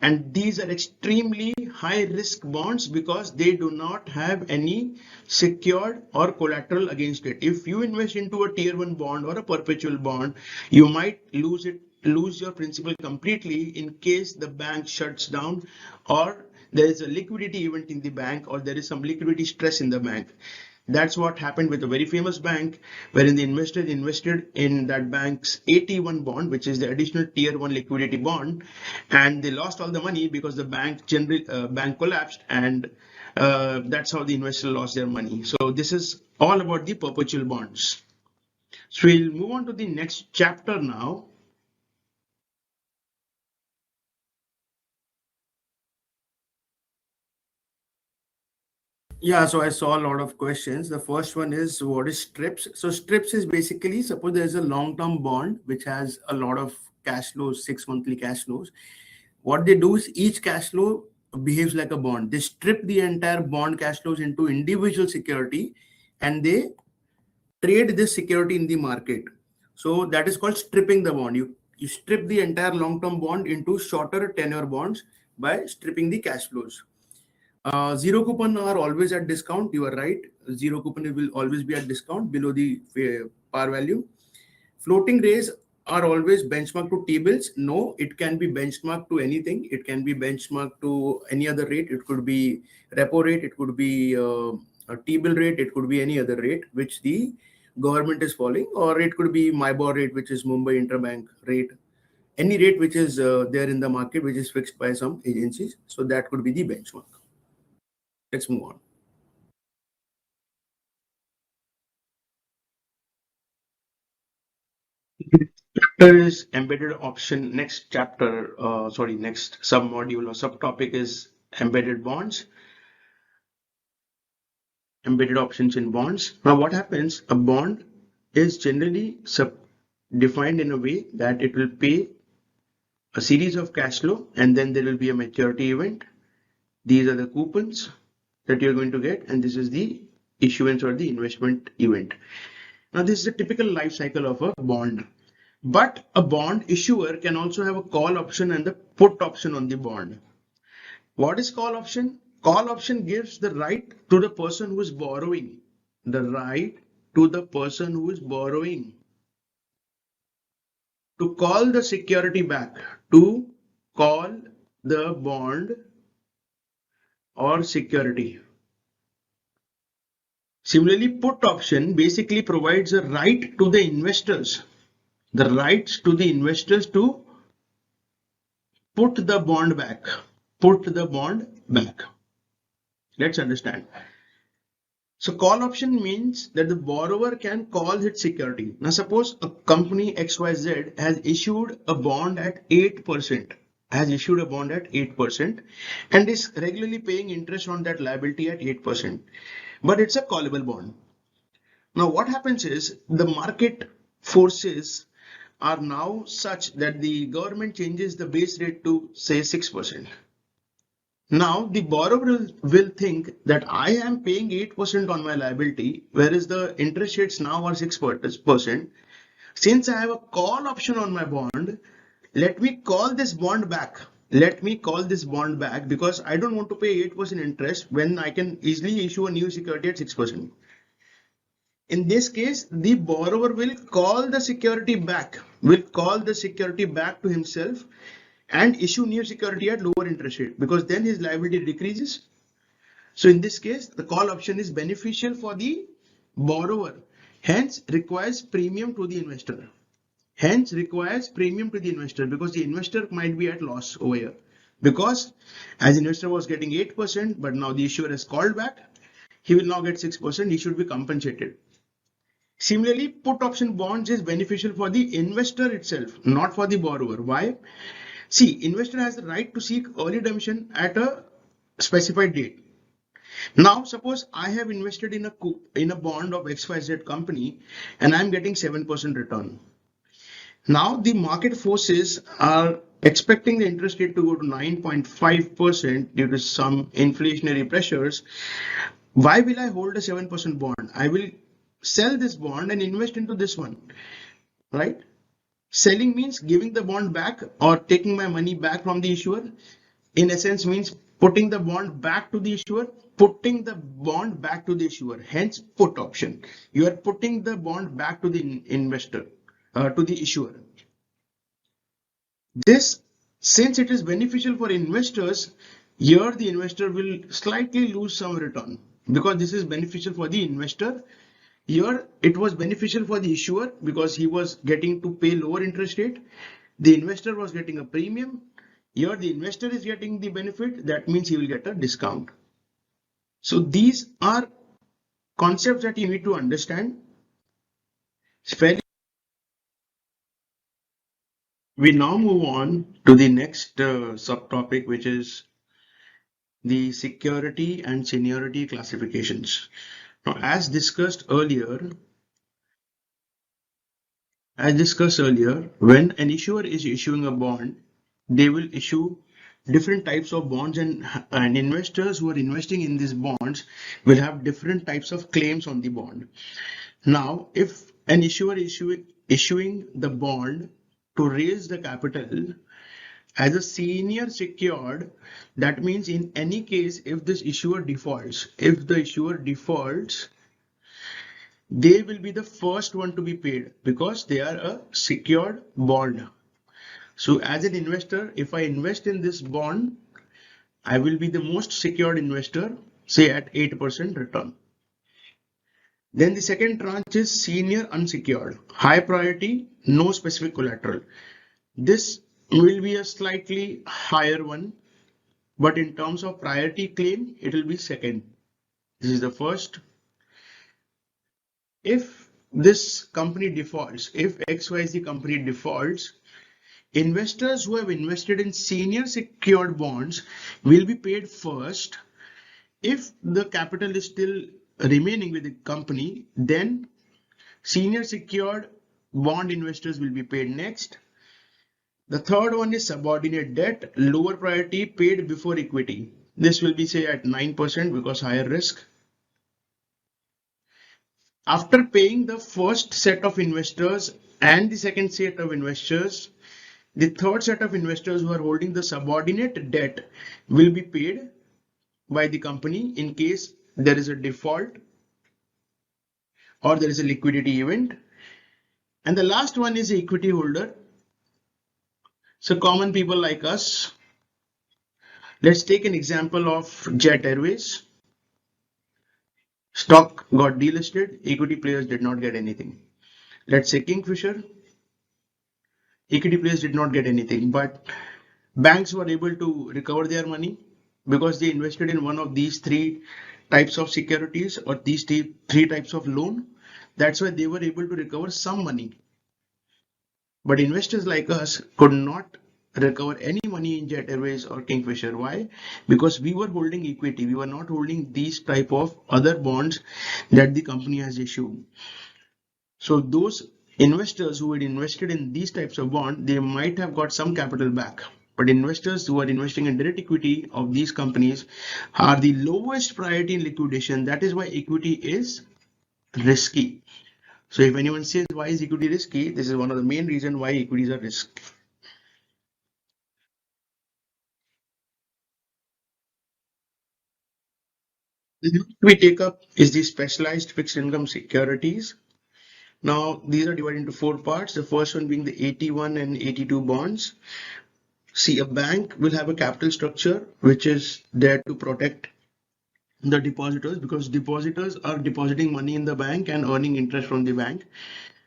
Speaker 1: And these are extremely high risk bonds because they do not have any secured or collateral against it. If you invest into a tier 1 bond or a perpetual bond, you might lose your principal completely in case the bank shuts down or there is a liquidity event in the bank or there is some liquidity stress in the bank. That's what happened with a very famous bank wherein the investor invested in that bank's AT1 bond, which is the additional tier 1 liquidity bond, and they lost all the money because the bank collapsed, and that's how the investor lost their money. So this is all about the perpetual bonds. So we'll move on to the next chapter now. Yeah, so I saw a lot of questions. The first one is, what is strips? So strips is basically, suppose there's a long-term bond which has a lot of cash flows, 6 monthly cash flows. What they do is each cash flow behaves like a bond. They strip the entire bond cash flows into individual security and they trade this security in the market. So that is called stripping the bond. You strip the entire long-term bond into shorter tenure bonds by stripping the cash flows. Zero coupon are always at discount. You are right. Zero coupon will always be at discount below the par value. Floating rates are always benchmarked to T-bills? No, it can be benchmarked to anything. It can be benchmarked to any other rate. It could be repo rate, it could be a T-bill rate, it could be any other rate which the government is following, or it could be MIBOR rate, which is Mumbai Interbank rate. Any rate which is there in the market, which is fixed by some agencies. So that could be the benchmark. Let's move on. Chapter is embedded option. Next chapter, next sub-module or subtopic is embedded bonds, embedded options in bonds. Now, what happens? A bond is generally defined in a way that it will pay a series of cash flow, and then there will be a maturity event. These are the coupons that you're going to get, and this is the issuance or the investment event. Now, this is a typical life cycle of a bond. But a bond issuer can also have a call option and the put option on the bond. What is call option? Call option gives the right to the person who is borrowing. The right to the person who is borrowing to call the security back, to call the bond or security. Similarly, put option basically provides a right to the investors, the rights to the investors to put the bond back. Put the bond back. Let's understand. So call option means that the borrower can call its security. Now suppose a company XYZ has issued a bond at 8%, and is regularly paying interest on that liability at 8%, but it's a callable bond. Now what happens is the market forces are now such that the government changes the base rate to say 6%. Now the borrower will think that I am paying 8% on my liability, whereas the interest rates now are 6%. Since I have a call option on my bond, let me call this bond back. Because I don't want to pay 8% interest when I can easily issue a new security at 6%. In this case, the borrower will call the security back, to himself and issue new security at lower interest rate, because then his liability decreases. So in this case, the call option is beneficial for the borrower, hence requires premium to the investor. Because the investor might be at loss over here. Because as investor was getting 8%, but now the issuer has called back, he will now get 6%, he should be compensated. Similarly, put option bonds is beneficial for the investor itself, not for the borrower. Why? See, investor has the right to seek early redemption at a specified date. Now, suppose I have invested in a bond of XYZ company and I'm getting 7% return. Now, the market forces are expecting the interest rate to go to 9.5% due to some inflationary pressures. Why will I hold a 7% bond? I will sell this bond and invest into this one, right? Selling means giving the bond back or taking my money back from the issuer. In essence means putting the bond back to the issuer, hence put option. You are putting the bond back to the investor, to the issuer. This, since it is beneficial for investors, here the investor will slightly lose some return because this is beneficial for the investor. Here it was beneficial for the issuer because he was getting to pay lower interest rate. The investor was getting a premium. Here the investor is getting the benefit. That means he will get a discount. So these are concepts that you need to understand. We now move on to the next subtopic, which is the security and seniority classifications. Now, as discussed earlier, when an issuer is issuing a bond, they will issue different types of bonds, and investors who are investing in these bonds will have different types of claims on the bond. Now, if an issuer is issuing the bond to raise the capital as a senior secured, that means in any case, if the issuer defaults, they will be the first one to be paid because they are a secured bond. So as an investor, if I invest in this bond, I will be the most secured investor, say at 8% return. Then the second tranche is senior unsecured, high priority, no specific collateral. This will be a slightly higher one, but in terms of priority claim, it will be second. This is the first. If this company defaults, if XYZ company defaults, investors who have invested in senior secured bonds will be paid first. If the capital is still remaining with the company, then senior secured bond investors will be paid next. The third one is subordinate debt, lower priority, paid before equity. This will be say at 9% because higher risk. After paying the first set of investors and the second set of investors, the third set of investors who are holding the subordinate debt will be paid by the company in case there is a default or there is a liquidity event. And the last one is the equity holder. So common people like us. Let's take an example of Jet Airways. Stock got delisted, equity players did not get anything. Let's say Kingfisher, equity players did not get anything, but banks were able to recover their money because they invested in one of these three types of securities or these three types of loan. That's why they were able to recover some money. But investors like us could not recover any money in Jet Airways or Kingfisher. Why? Because we were holding equity. We were not holding these type of other bonds that the company has issued. So those investors who had invested in these types of bond, they might have got some capital back. But investors who are investing in direct equity of these companies are the lowest priority in liquidation. That is why equity is risky. So if anyone says why is equity risky, this is one of the main reasons why equities are risky. We take up is the specialized fixed income securities. Now these are divided into four parts. The first one being the 81 and 82 bonds. See, a bank will have a capital structure which is there to protect the depositors because depositors are depositing money in the bank and earning interest from the bank.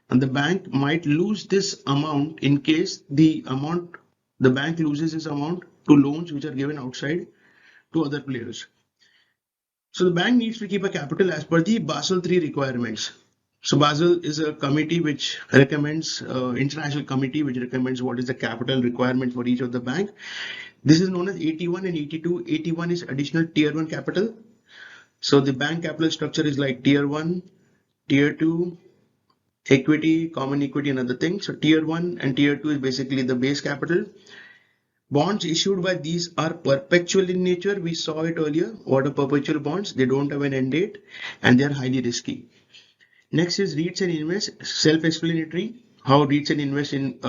Speaker 1: And the bank might lose this amount in case the bank loses this amount to loans which are given outside to other players. So the bank needs to keep a capital as per the Basel III requirements. So Basel is a committee which recommends, international committee which recommends what is the capital requirement for each of the bank. This is known as 81 and 82. 81 is additional tier 1 capital. So the bank capital structure is like tier 1, tier 2, equity, common equity and other things. So tier 1 and tier 2 is basically the base capital. Bonds issued by these are perpetual in nature. We saw it earlier. What are perpetual bonds? They don't have an end date and they are highly risky. Next is REITs and invest, self-explanatory. How REITs and invest in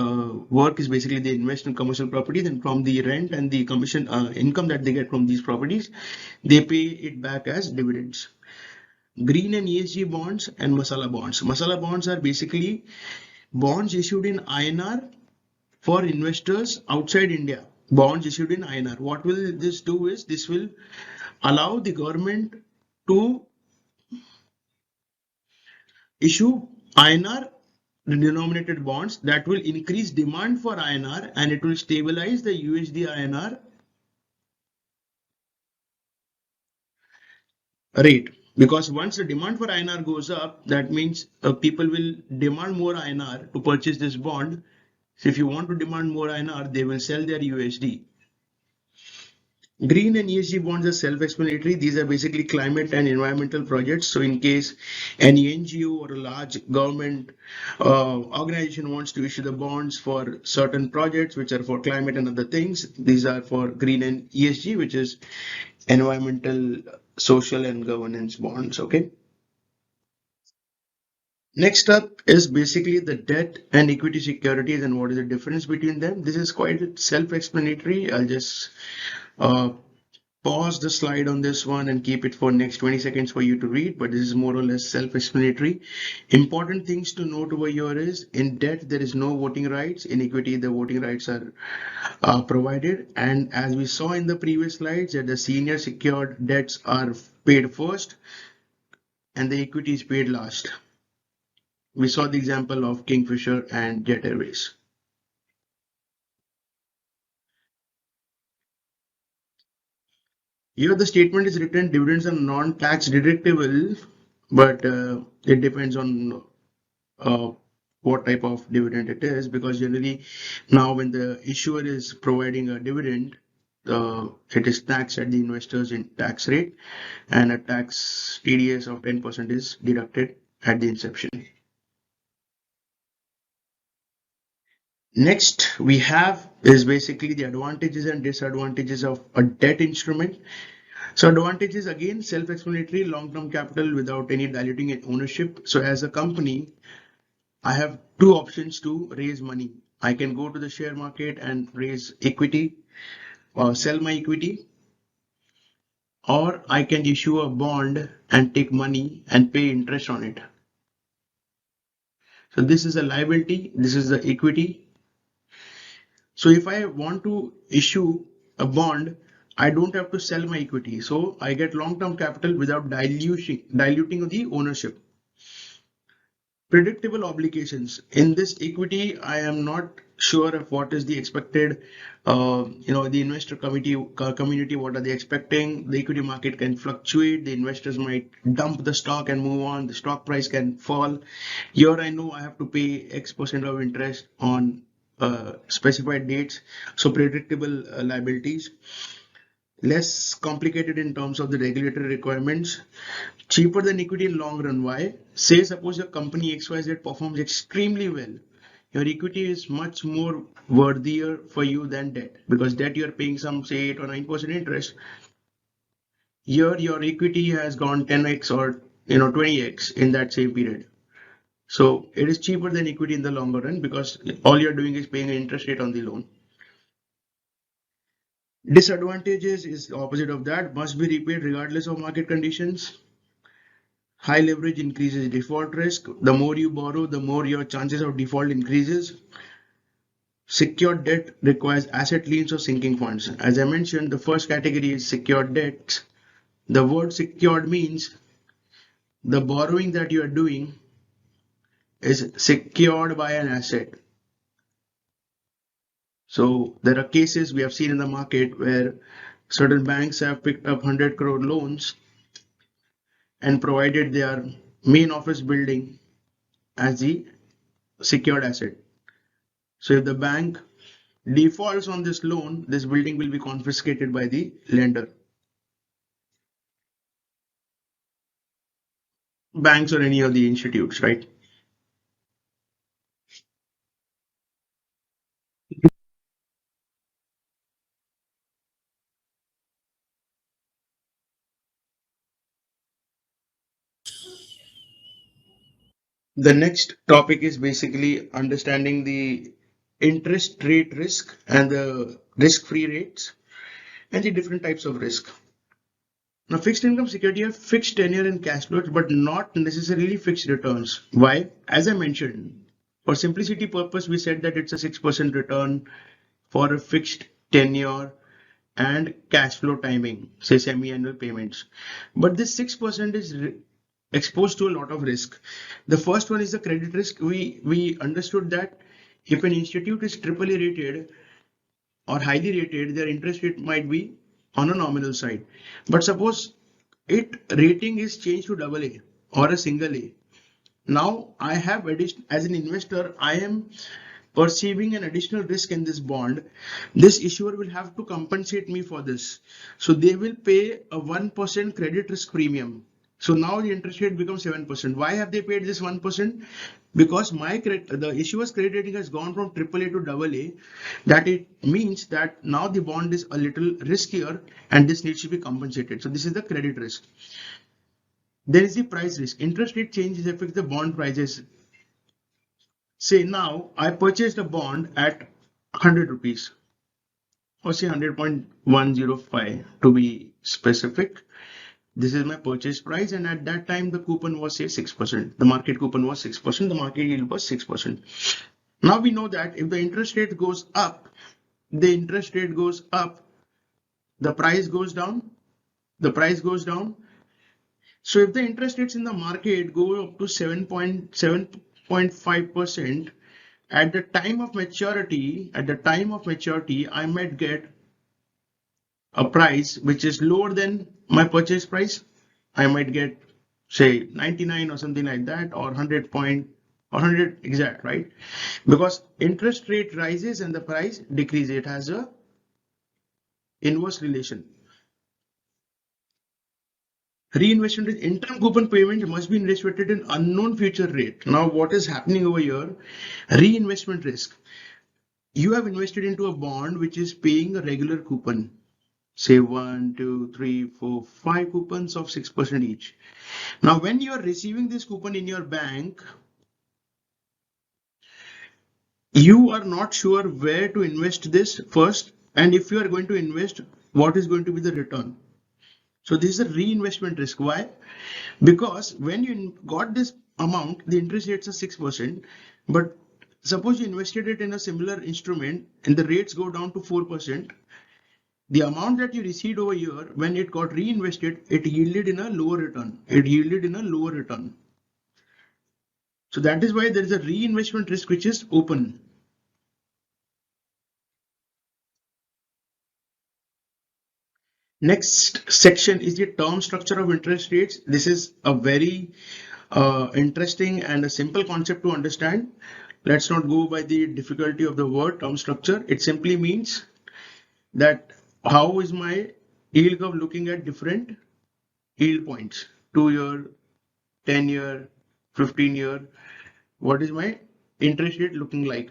Speaker 1: work is basically they invest in commercial properties and from the rent and the commission income that they get from these properties, they pay it back as dividends. Green and ESG bonds and masala bonds. Masala bonds are basically bonds issued in INR for investors outside India. Bonds issued in INR. What will this do is this will allow the government to issue INR denominated bonds that will increase demand for INR and it will stabilize the USD INR rate. Because once the demand for INR goes up, that means people will demand more INR to purchase this bond. So if you want to demand more INR, they will sell their USD. Green and ESG bonds are self-explanatory. These are basically climate and environmental projects. So in case any NGO or a large government organization wants to issue the bonds for certain projects, which are for climate and other things, these are for green and ESG, which is environmental, social and governance bonds. Okay. Next up is basically the debt and equity securities and what is the difference between them. This is quite self-explanatory. I'll just pause the slide on this one and keep it for next 20 seconds for you to read, but this is more or less self-explanatory. Important things to note over here is in debt there is no voting rights, in equity the voting rights are provided, and as we saw in the previous slides that the senior secured debts are paid first and the equity is paid last. We saw the example of Kingfisher and Jet Airways. Here the statement is written dividends are non-tax deductible, but it depends on uh, what type of dividend it is, because generally now when the issuer is providing a dividend, it is taxed at the investors in tax rate, and a tax TDS of 10% is deducted at the inception. Next we have is basically the advantages and disadvantages of a debt instrument. So advantages again self-explanatory, long-term capital without any diluting in ownership. So as a company, I have two options to raise money. I can go to the share market and raise equity or sell my equity, or I can issue a bond and take money and pay interest on it. So this is a liability, this is the equity. So if I want to issue a bond, I don't have to sell my equity. So I get long-term capital without diluting the ownership. Predictable obligations. In this equity, I am not sure of what is the expected, the investor community, what are they expecting? The equity market can fluctuate. The investors might dump the stock and move on. The stock price can fall. Here I know I have to pay X% of interest on specified dates. So predictable liabilities. Less complicated in terms of the regulatory requirements, cheaper than equity in long run. Why? Say suppose your company XYZ performs extremely well. Your equity is much more worthier for you than debt, because debt you are paying some say 8 or 9% interest. Here your equity has gone 10x or 20x in that same period. So it is cheaper than equity in the longer run because all you're doing is paying an interest rate on the loan. Disadvantages is the opposite of that, must be repaid regardless of market conditions. High leverage increases default risk. The more you borrow, the more your chances of default increases. Secured debt requires asset liens or sinking funds. As I mentioned, the first category is secured debts. The word secured means the borrowing that you are doing is secured by an asset. So there are cases we have seen in the market where certain banks have picked up 100 crore loans and provided their main office building as the secured asset. So if the bank defaults on this loan, this building will be confiscated by the lender. Banks or any of the institutes, right? The next topic is basically understanding the interest rate risk and the risk-free rates and the different types of risk. Now, fixed income security have fixed tenure and cash flows, but not necessarily fixed returns. Why? As I mentioned, for simplicity purpose, we said that it's a 6% return for a fixed tenure and cash flow timing, say semi-annual payments. But this 6% is exposed to a lot of risk. The first one is the credit risk. We understood that if an institute is AAA rated or highly rated, their interest rate might be on a nominal side. But suppose it rating is changed to AA or a single A. Now I have as an investor, I am perceiving an additional risk in this bond. This issuer will have to compensate me for this. So they will pay a 1% credit risk premium. So now the interest rate becomes 7%. Why have they paid this 1%? Because the issuer's credit rating has gone from AAA to AA. That it means that now the bond is a little riskier and this needs to be compensated. So this is the credit risk. There is the price risk. Interest rate changes affect the bond prices. Say now I purchased a bond at 100 rupees or say 100.105 to be specific. This is my purchase price, and at that time the coupon was say 6%. The market coupon was 6%. The market yield was 6%. Now we know that if the interest rate goes up, the interest rate goes up, the price goes down. The price goes down. So if the interest rates in the market go up to 7.5%, at the time of maturity, I might get a price which is lower than my purchase price. I might get say 99 or something like that, or 100 point or 100 exact, right? Because interest rate rises and the price decreases. It has a inverse relation. Reinvestment is interim coupon payment must be invested in unknown future rate. Now what is happening over here? Reinvestment risk. You have invested into a bond which is paying a regular coupon. Say 1, 2, 3, 4, 5 coupons of 6% each. Now when you are receiving this coupon in your bank, you are not sure where to invest this first, and if you are going to invest, what is going to be the return. So this is a reinvestment risk. Why? Because when you got this amount, the interest rates are 6%, but suppose you invested it in a similar instrument and the rates go down to 4%, the amount that you received over here, when it got reinvested, it yielded in a lower return. So that is why there is a reinvestment risk which is open. Next section is the term structure of interest rates. This is a very interesting and a simple concept to understand. Let's not go by the difficulty of the word term structure. It simply means that how is my yield curve looking at different yield points, 2-year, 10-year, 15-year. What is my interest rate looking like?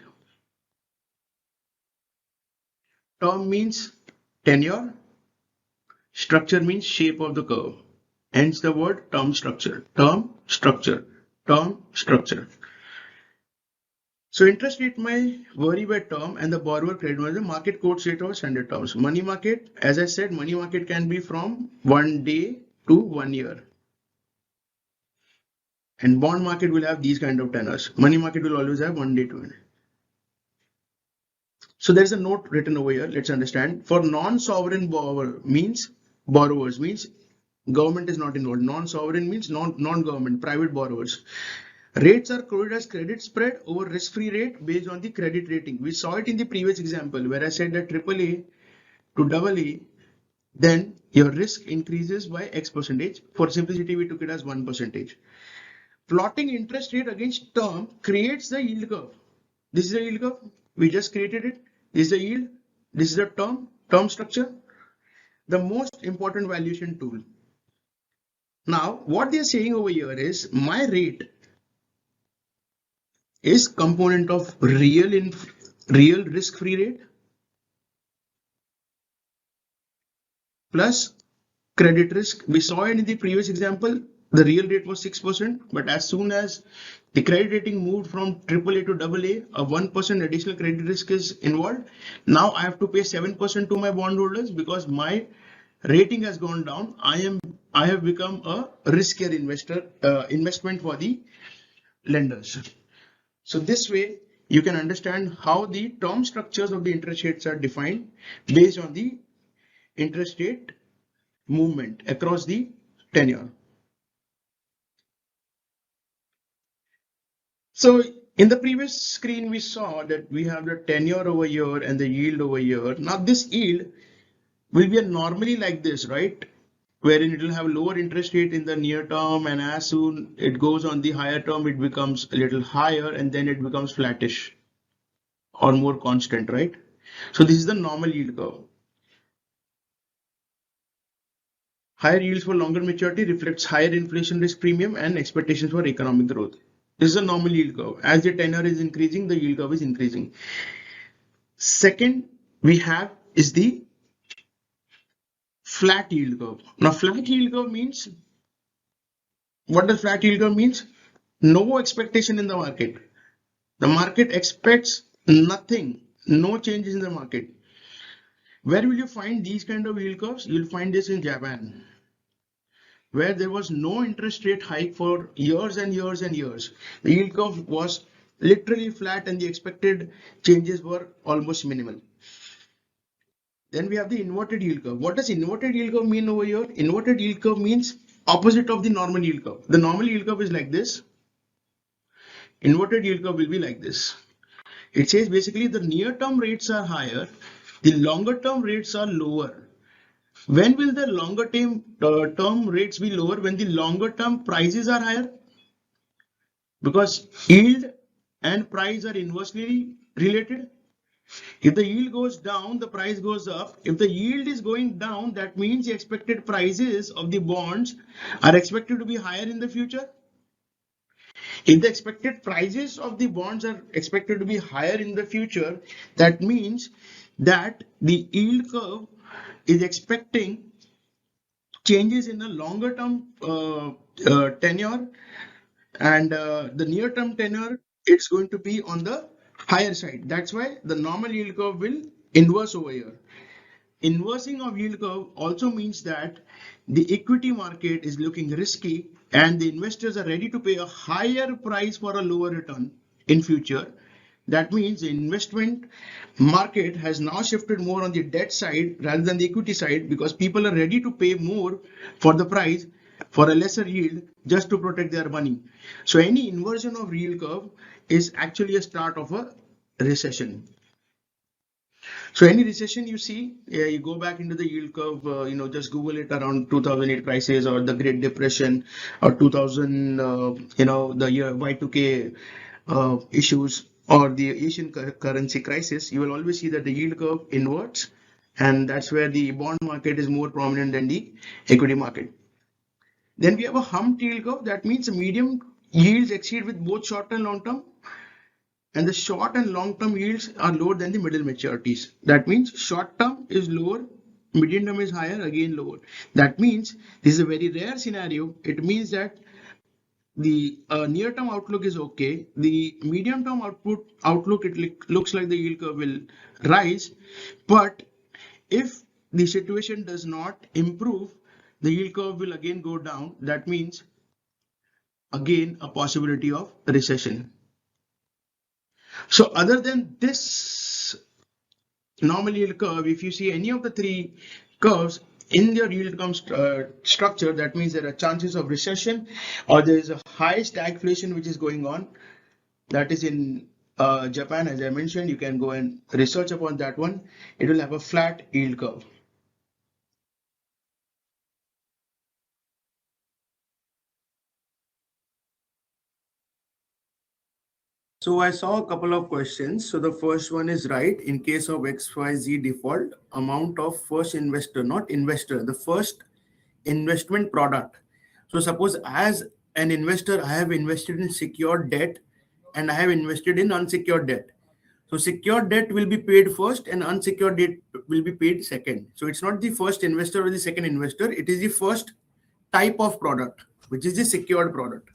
Speaker 1: Term means tenure. Structure means shape of the curve. Hence the word term structure. Term structure. So interest rate may vary by term, and the borrower credit was the market quotes rate or standard terms. Money market, as I said, money market can be from 1 day to 1 year. And bond market will have these kind of tenors. Money market will always have 1 day to 1 year. So there's a note written over here. Let's understand. For non-sovereign borrowers means government is not involved. Non-sovereign means non-government, private borrowers. Rates are quoted as credit spread over risk-free rate based on the credit rating. We saw it in the previous example where I said that AAA to AA, then your risk increases by X percentage. For simplicity, we took it as 1%. Plotting interest rate against term creates the yield curve. This is the yield curve. We just created it. This is the yield. This is the term structure. The most important valuation tool. Now, what they are saying over here is my rate is component of real risk-free rate plus credit risk. We saw it in the previous example. The real rate was 6%, but as soon as the credit rating moved from AAA to AA, a 1% additional credit risk is involved. Now I have to pay 7% to my bondholders because my rating has gone down. I have become a riskier investment for the lenders. So this way you can understand how the term structures of the interest rates are defined based on the interest rate movement across the tenure. So in the previous screen, we saw that we have the tenure over here and the yield over here. Now this yield will be normally like this, right? Wherein it will have lower interest rate in the near term, and as soon it goes on the higher term, it becomes a little higher and then it becomes flattish or more constant, right? So this is the normal yield curve. Higher yields for longer maturity reflects higher inflation risk premium and expectations for economic growth. This is a normal yield curve. As the tenure is increasing, the yield curve is increasing. Second, we have is the flat yield curve. Now, flat yield curve means, what does flat yield curve means? No expectation in the market. The market expects nothing, no changes in the market. Where will you find these kind of yield curves? You'll find this in Japan, where there was no interest rate hike for years and years and years. The yield curve was literally flat and the expected changes were almost minimal. Then we have the inverted yield curve. What does inverted yield curve mean over here? Inverted yield curve means opposite of the normal yield curve. The normal yield curve is like this. Inverted yield curve will be like this. It says basically the near term rates are higher, the longer term rates are lower. When will the longer term rates be lower? When the longer term prices are higher? Because yield and price are inversely related. If the yield goes down, the price goes up. If the yield is going down, that means the expected prices of the bonds are expected to be higher in the future. If the expected prices of the bonds are expected to be higher in the future, that means that the yield curve is expecting changes in the longer term tenure, and the near term tenure, it's going to be on the higher side. That's why the normal yield curve will inverse over here. Inversing of yield curve also means that the equity market is looking risky and the investors are ready to pay a higher price for a lower return in future. That means the investment market has now shifted more on the debt side rather than the equity side, because people are ready to pay more for the price for a lesser yield just to protect their money. So any inversion of yield curve is actually a start of a recession. So any recession you see, you go back into the yield curve, just Google it around 2008 crisis or the Great Depression or 2000, the year Y2K issues or the Asian currency crisis, you will always see that the yield curve inverts, and that's where the bond market is more prominent than the equity market. Then we have a humped yield curve. That means medium yields exceed with both short and long term, and the short and long term yields are lower than the middle maturities. That means short term is lower, medium term is higher, again lower. That means this is a very rare scenario. It means that the near term outlook is okay. The medium term outlook, it looks like the yield curve will rise, but if the situation does not improve, the yield curve will again go down. That means again a possibility of recession. So other than this normal yield curve, if you see any of the three curves in your yield curve structure, that means there are chances of recession or there is a high stagflation which is going on. That is in Japan, as I mentioned. You can go and research upon that one. It will have a flat yield curve. So I saw a couple of questions. So the first one is right. In case of XYZ default, amount of first investor, not investor, the first investment product. So suppose as an investor, I have invested in secured debt and I have invested in unsecured debt. So secured debt will be paid first and unsecured debt will be paid second. So it's not the first investor or the second investor. It is the first type of product, which is the secured product.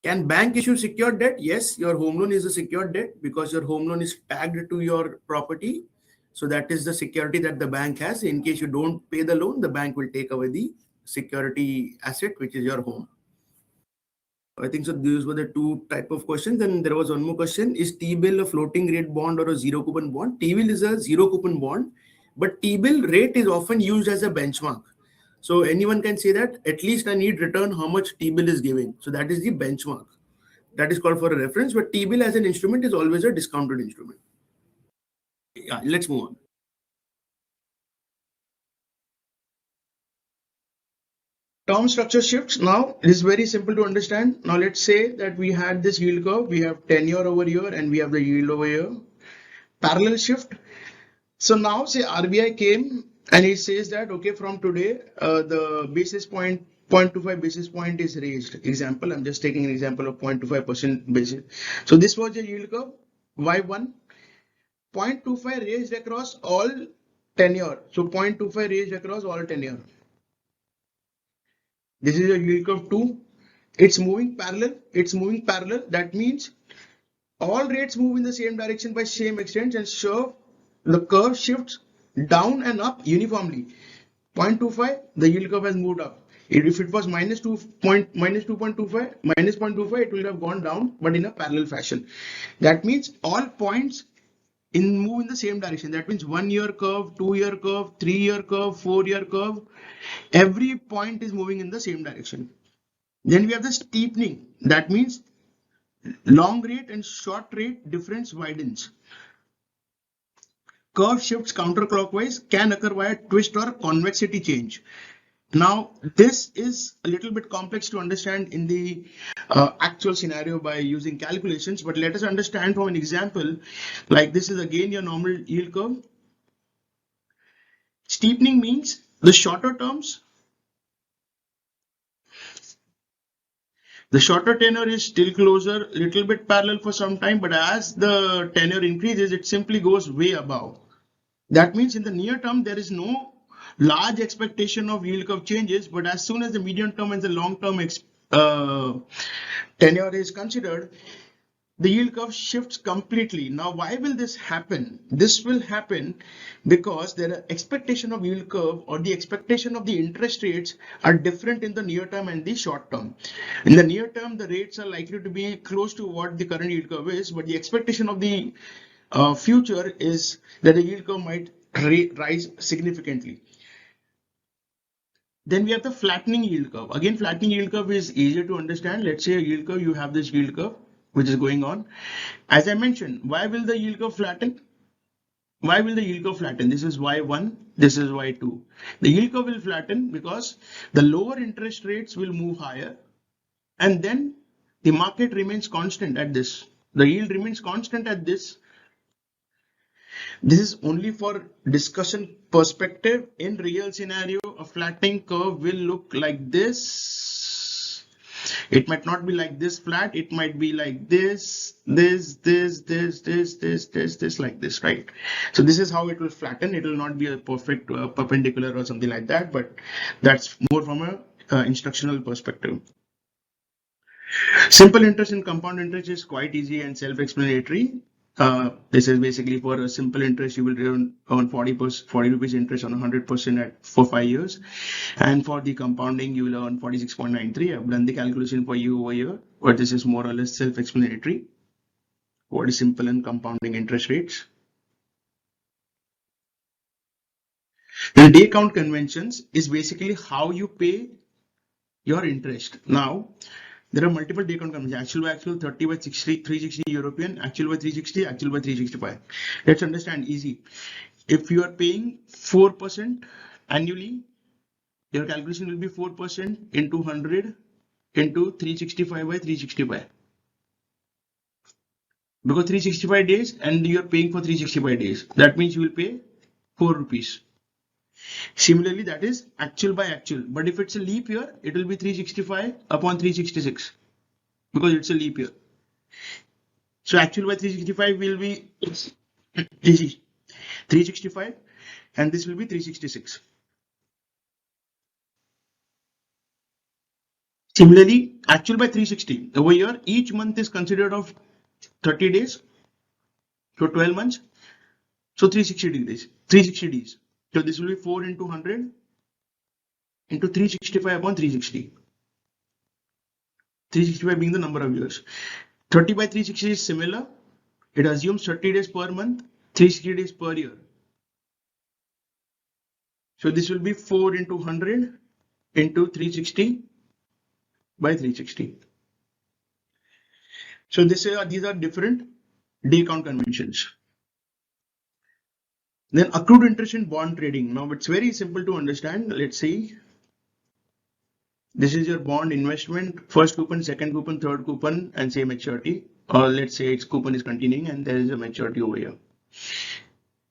Speaker 1: Can bank issue secured debt? Yes, your home loan is a secured debt because your home loan is tagged to your property. So that is the security that the bank has. In case you don't pay the loan, the bank will take away the security asset, which is your home. I think so. These were the two type of questions. And there was one more question: is T-bill a floating rate bond or a zero coupon bond? T-bill is a zero coupon bond, but T-bill rate is often used as a benchmark. So anyone can say that at least I need return how much T-bill is giving. So that is the benchmark. That is called for a reference. But T-bill as an instrument is always a discounted instrument. Yeah, let's move on. Term structure shifts. Now it is very simple to understand. Now let's say that we had this yield curve. We have tenure over here and we have the yield over here. Parallel shift. So now say RBI came and it says that, okay, from today, the basis point 0.25 basis point is raised. Example, I'm just taking an example of 0.25% basis. So this was a yield curve, Y1, 0.25 raised across all tenure. So 0.25 raised across all tenure. This is a yield curve 2. It's moving parallel. It's moving parallel. That means all rates move in the same direction by same extent, and so the curve shifts down and up uniformly. 0.25, the yield curve has moved up. If it was minus 2.25, minus 0.25, it will have gone down, but in a parallel fashion. That means all points move in the same direction. That means 1 year curve, 2 year curve, 3 year curve, 4 year curve. Every point is moving in the same direction. Then we have the steepening. That means long rate and short rate difference widens. Curve shifts counterclockwise, can occur via twist or convexity change. Now, this is a little bit complex to understand in the actual scenario by using calculations, but let us understand from an example. Like this is again your normal yield curve. Steepening means the shorter terms, the shorter tenor is still closer, little bit parallel for some time, but as the tenor increases, it simply goes way above. That means in the near term, there is no large expectation of yield curve changes, but as soon as the medium term and the long term tenure is considered, the yield curve shifts completely. Now, why will this happen? This will happen because the expectation of yield curve or the expectation of the interest rates are different in the near term and the short term. In the near term, the rates are likely to be close to what the current yield curve is, but the expectation of the future is that the yield curve might rise significantly. Then we have the flattening yield curve. Again, flattening yield curve is easier to understand. Let's say a yield curve, you have this yield curve which is going on. As I mentioned, why will the yield curve flatten? Why will the yield curve flatten? This is Y1, this is Y2. The yield curve will flatten because the lower interest rates will move higher, and then the market remains constant at this. The yield remains constant at this. This is only for discussion perspective. In real scenario, a flattening curve will look like this. It might not be like this flat. It might be like this, like this, right? So this is how it will flatten. It will not be a perfect perpendicular or something like that, but that's more from a instructional perspective. Simple interest and compound interest is quite easy and self-explanatory. This is basically for a simple interest, you will earn 40 rupees interest on 100% for 5 years. And for the compounding, you will earn 46.93. I've done the calculation for you over here, but this is more or less self-explanatory. What is simple and compounding interest rates? The day count conventions is basically how you pay your interest. Now, there are multiple day count conventions. Actual by actual, 30 by 60, 360 European, actual by 360, actual by 365. Let's understand easy. If you are paying 4% annually, your calculation will be 4% into 100 into 365 by 365. Because 365 days and you are paying for 365 days. That means you will pay 4 rupees. Similarly, that is actual by actual. But if it's a leap year, it will be 365 upon 366 because it's a leap year. So actual by 365 will be 365 and this will be 366. Similarly, actual by 360. Over here, each month is considered of 30 days. So 12 months. So 360 days. So this will be 4 into 100 into 365 upon 360. 365 being the number of years. 30 by 360 is similar. It assumes 30 days per month, 360 days per year. So this will be 4 into 100 into 360 by 360. So these are different day count conventions. Then accrued interest in bond trading. Now it's very simple to understand. Let's see. This is your bond investment, first coupon, second coupon, third coupon, and say maturity. Or let's say its coupon is continuing and there is a maturity over here.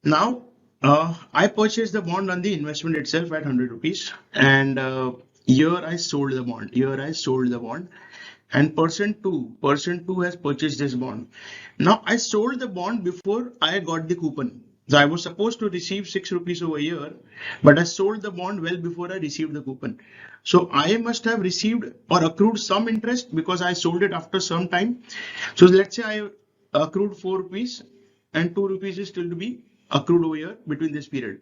Speaker 1: Now, I purchased the bond on the investment itself at 100 rupees. And here I sold the bond. And person two has purchased this bond. Now I sold the bond before I got the coupon. So I was supposed to receive 6 rupees over here, but I sold the bond well before I received the coupon. So I must have received or accrued some interest because I sold it after some time. So let's say I accrued 4 rupees and 2 rupees is still to be accrued over here between this period.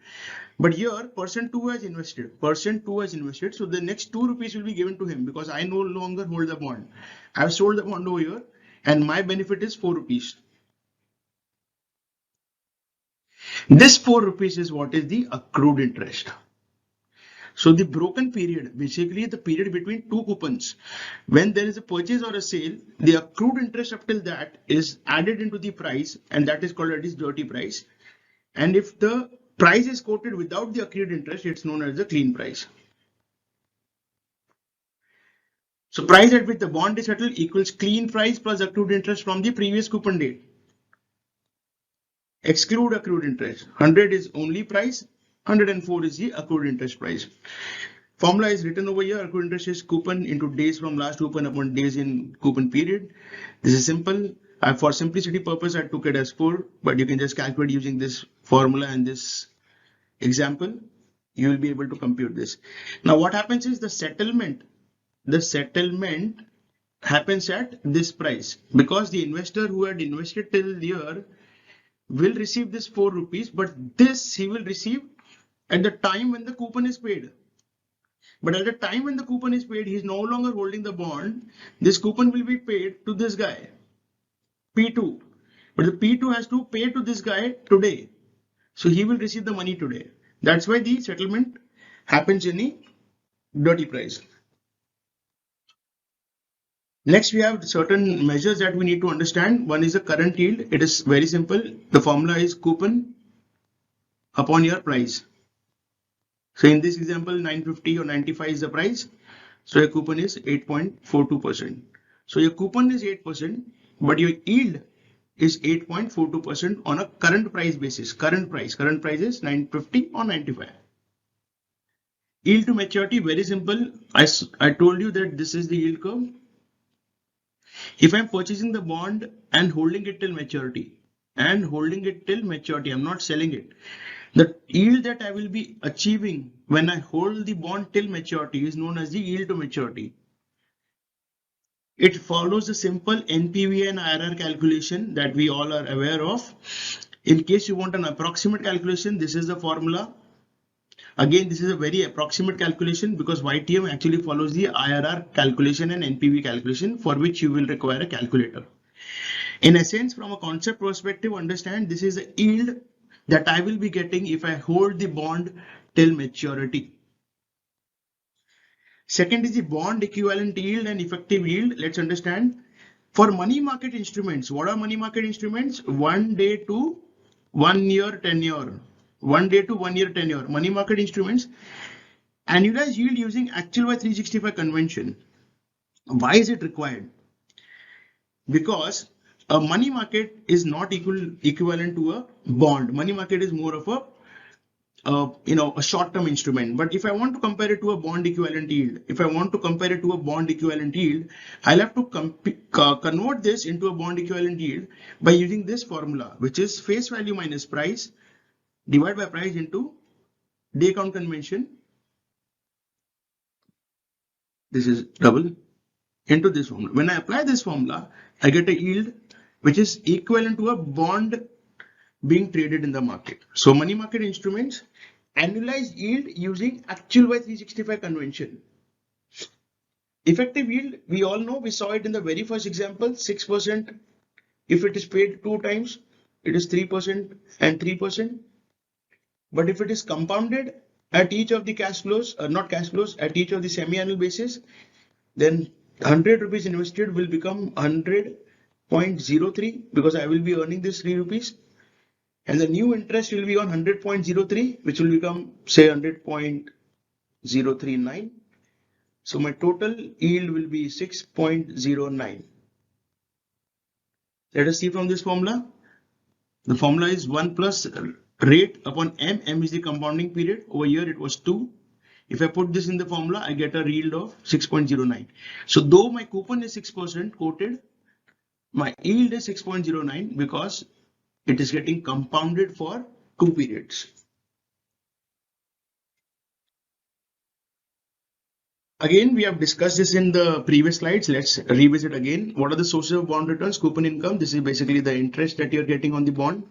Speaker 1: But here, person 2 has invested. Person 2 has invested. So the next 2 rupees will be given to him because I no longer hold the bond. I have sold the bond over here and my benefit is 4 rupees. This 4 rupees is what is the accrued interest. So the broken period, basically the period between two coupons, when there is a purchase or a sale, the accrued interest up till that is added into the price and that is called as dirty price. And if the price is quoted without the accrued interest, it's known as the clean price. So price at which the bond is settled equals clean price plus accrued interest from the previous coupon date. Exclude accrued interest. 100 is only price, 104 is the accrued interest price. Formula is written over here. Accrued interest is coupon into days from last coupon upon days in coupon period. This is simple. For simplicity purpose, I took it as 4, but you can just calculate using this formula and this example. You will be able to compute this. Now what happens is the settlement happens at this price because the investor who had invested till here will receive this 4 rupees, but this he will receive at the time when the coupon is paid. But at the time when the coupon is paid, he is no longer holding the bond. This coupon will be paid to this guy, P2. But the P2 has to pay to this guy today. So he will receive the money today. That's why the settlement happens in the dirty price. Next, we have certain measures that we need to understand. One is the current yield. It is very simple. The formula is coupon upon your price. So in this example, 950 or 95 is the price. So your coupon is 8.42%. So your coupon is 8%, but your yield is 8.42% on a current price basis. Current price is 950 or 95. Yield to maturity, very simple. I told you that this is the yield curve. If I'm purchasing the bond and holding it till maturity, I'm not selling it. The yield that I will be achieving when I hold the bond till maturity is known as the yield to maturity. It follows the simple NPV and IRR calculation that we all are aware of. In case you want an approximate calculation, this is the formula. Again, this is a very approximate calculation because YTM actually follows the IRR calculation and NPV calculation, for which you will require a calculator. In essence, from a concept perspective, understand this is a yield that I will be getting if I hold the bond till maturity. Second is the bond equivalent yield and effective yield. Let's understand. For money market instruments, what are money market instruments? 1 day to 1 year tenure. 1 day to 1 year tenure. Money market instruments. Annualized yield using actual by 365 convention. Why is it required? Because a money market is not equivalent to a bond. Money market is more of a short-term instrument. But if I want to compare it to a bond equivalent yield, I'll have to convert this into a bond equivalent yield by using this formula, which is face value minus price divided by price into day count convention. This is double into this formula. When I apply this formula, I get a yield which is equivalent to a bond being traded in the market. So money market instruments, annualized yield using actual by 365 convention. Effective yield, we all know, we saw it in the very first example, 6%. If it is paid 2 times, it is 3% and 3%. But if it is compounded at each of the cash flows, at each of the semi-annual basis, then 100 rupees invested will become 100.03 because I will be earning this 3 rupees. And the new interest will be on 100.03, which will become, say, 100.039. So my total yield will be 6.09. Let us see from this formula. The formula is 1 plus rate upon M. M is the compounding period. Over here it was 2. If I put this in the formula, I get a yield of 6.09. So though my coupon is 6% quoted, my yield is 6.09 because it is getting compounded for 2 periods. Again, we have discussed this in the previous slides. Let's revisit again. What are the sources of bond returns? Coupon income. This is basically the interest that you're getting on the bond.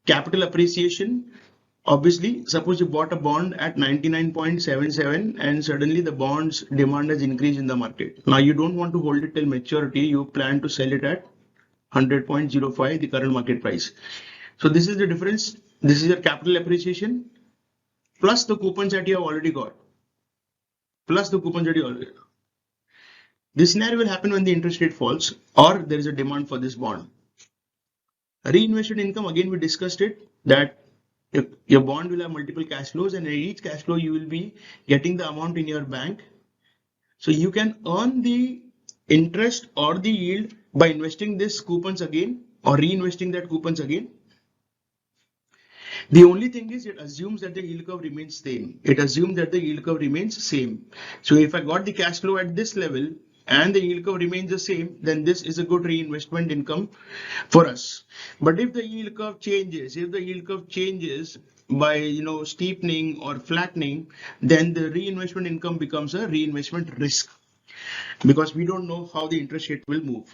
Speaker 1: capital appreciation. Obviously, suppose you bought a bond at 99.77 and suddenly the bond's demand has increased in the market. Now you don't want to hold it till maturity. You plan to sell it at 100.05, the current market price. So this is the difference. This is your capital appreciation plus the coupons that you have already got. Plus the coupons that you already got. This scenario will happen when the interest rate falls or there is a demand for this bond. Reinvested income, again we discussed it, that your bond will have multiple cash flows, and in each cash flow you will be getting the amount in your bank. So you can earn the interest or the yield by investing this coupons again or reinvesting that coupons again. The only thing is it assumes that the yield curve remains same. It assumes that the yield curve remains same. So if I got the cash flow at this level and the yield curve remains the same, then this is a good reinvestment income for us. But if the yield curve changes, by steepening or flattening, then the reinvestment income becomes a reinvestment risk, because we don't know how the interest rate will move.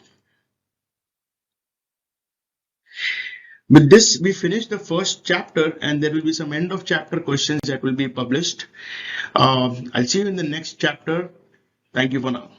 Speaker 1: With this, we finish the first chapter, and there will be some end of chapter questions that will be published. I'll see you in the next chapter. Thank you for now.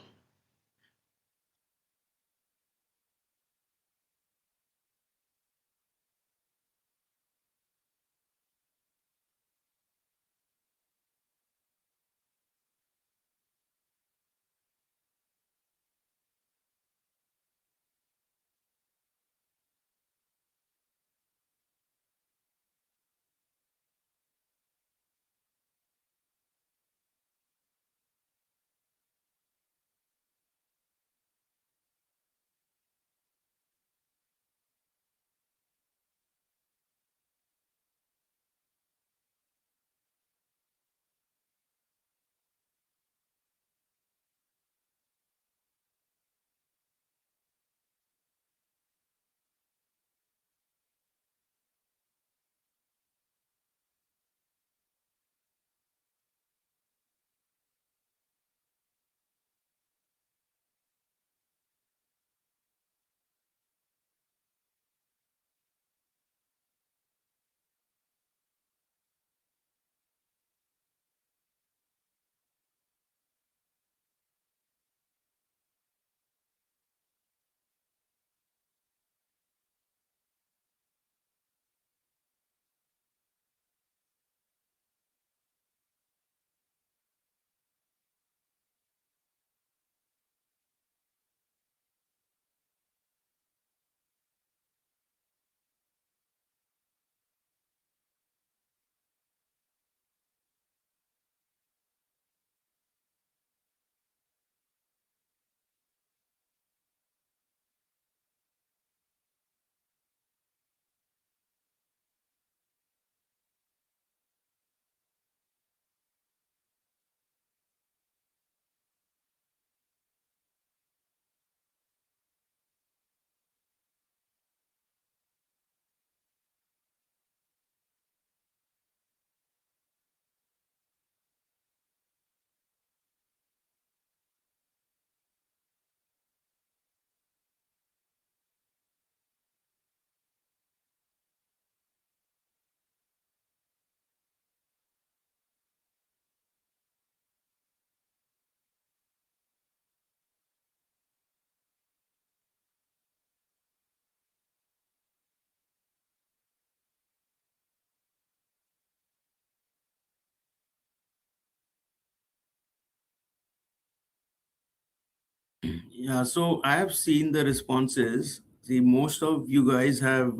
Speaker 2: Yeah, so I have seen the responses. See, most of you guys have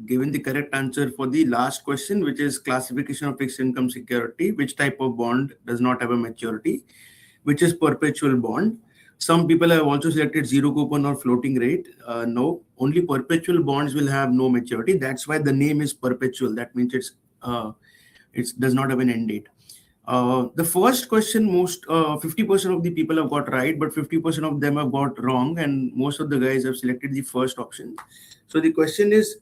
Speaker 2: given the correct answer for the last question, which is classification of fixed income security. Which type of bond does not have a maturity, which is perpetual bond. Some people have also selected zero coupon or floating rate. No, only perpetual bonds will have no maturity. That's why the name is perpetual. That means it does not have an end date. The first question, most 50% of the people have got right, but 50% of them have got wrong, and most of the guys have selected the first option. So the question is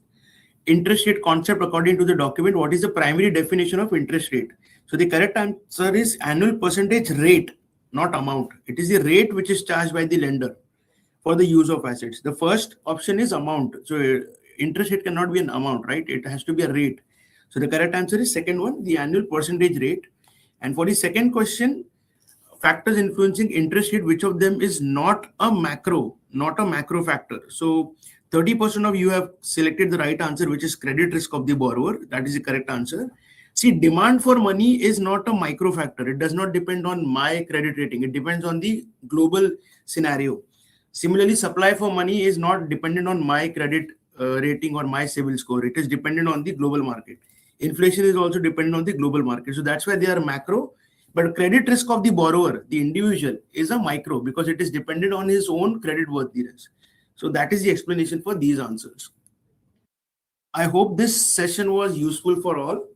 Speaker 2: interest rate concept according to the document. What is the primary definition of interest rate? So the correct answer is annual percentage rate, not amount. It is the rate which is charged by the lender for the use of assets. The first option is amount. So interest rate cannot be an amount, right? It has to be a rate. So the correct answer is second one, the annual percentage rate. And for the second question, factors influencing interest rate, which of them is not a macro factor? So 30% of you have selected the right answer, which is credit risk of the borrower. That is the correct answer. See, demand for money is not a micro factor. It does not depend on my credit rating. It depends on the global scenario. Similarly, supply for money is not dependent on my credit rating or my CIBIL score. It is dependent on the global market. Inflation is also dependent on the global market. So that's why they are macro. But credit risk of the borrower, the individual, is a micro because it is dependent on his own credit worthiness. So that is the explanation for these answers. I hope this session was useful for all.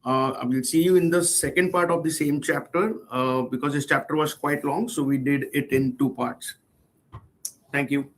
Speaker 2: I will see you in the second part of the same chapter because this chapter was quite long. So we did it in 2 parts. Thank you.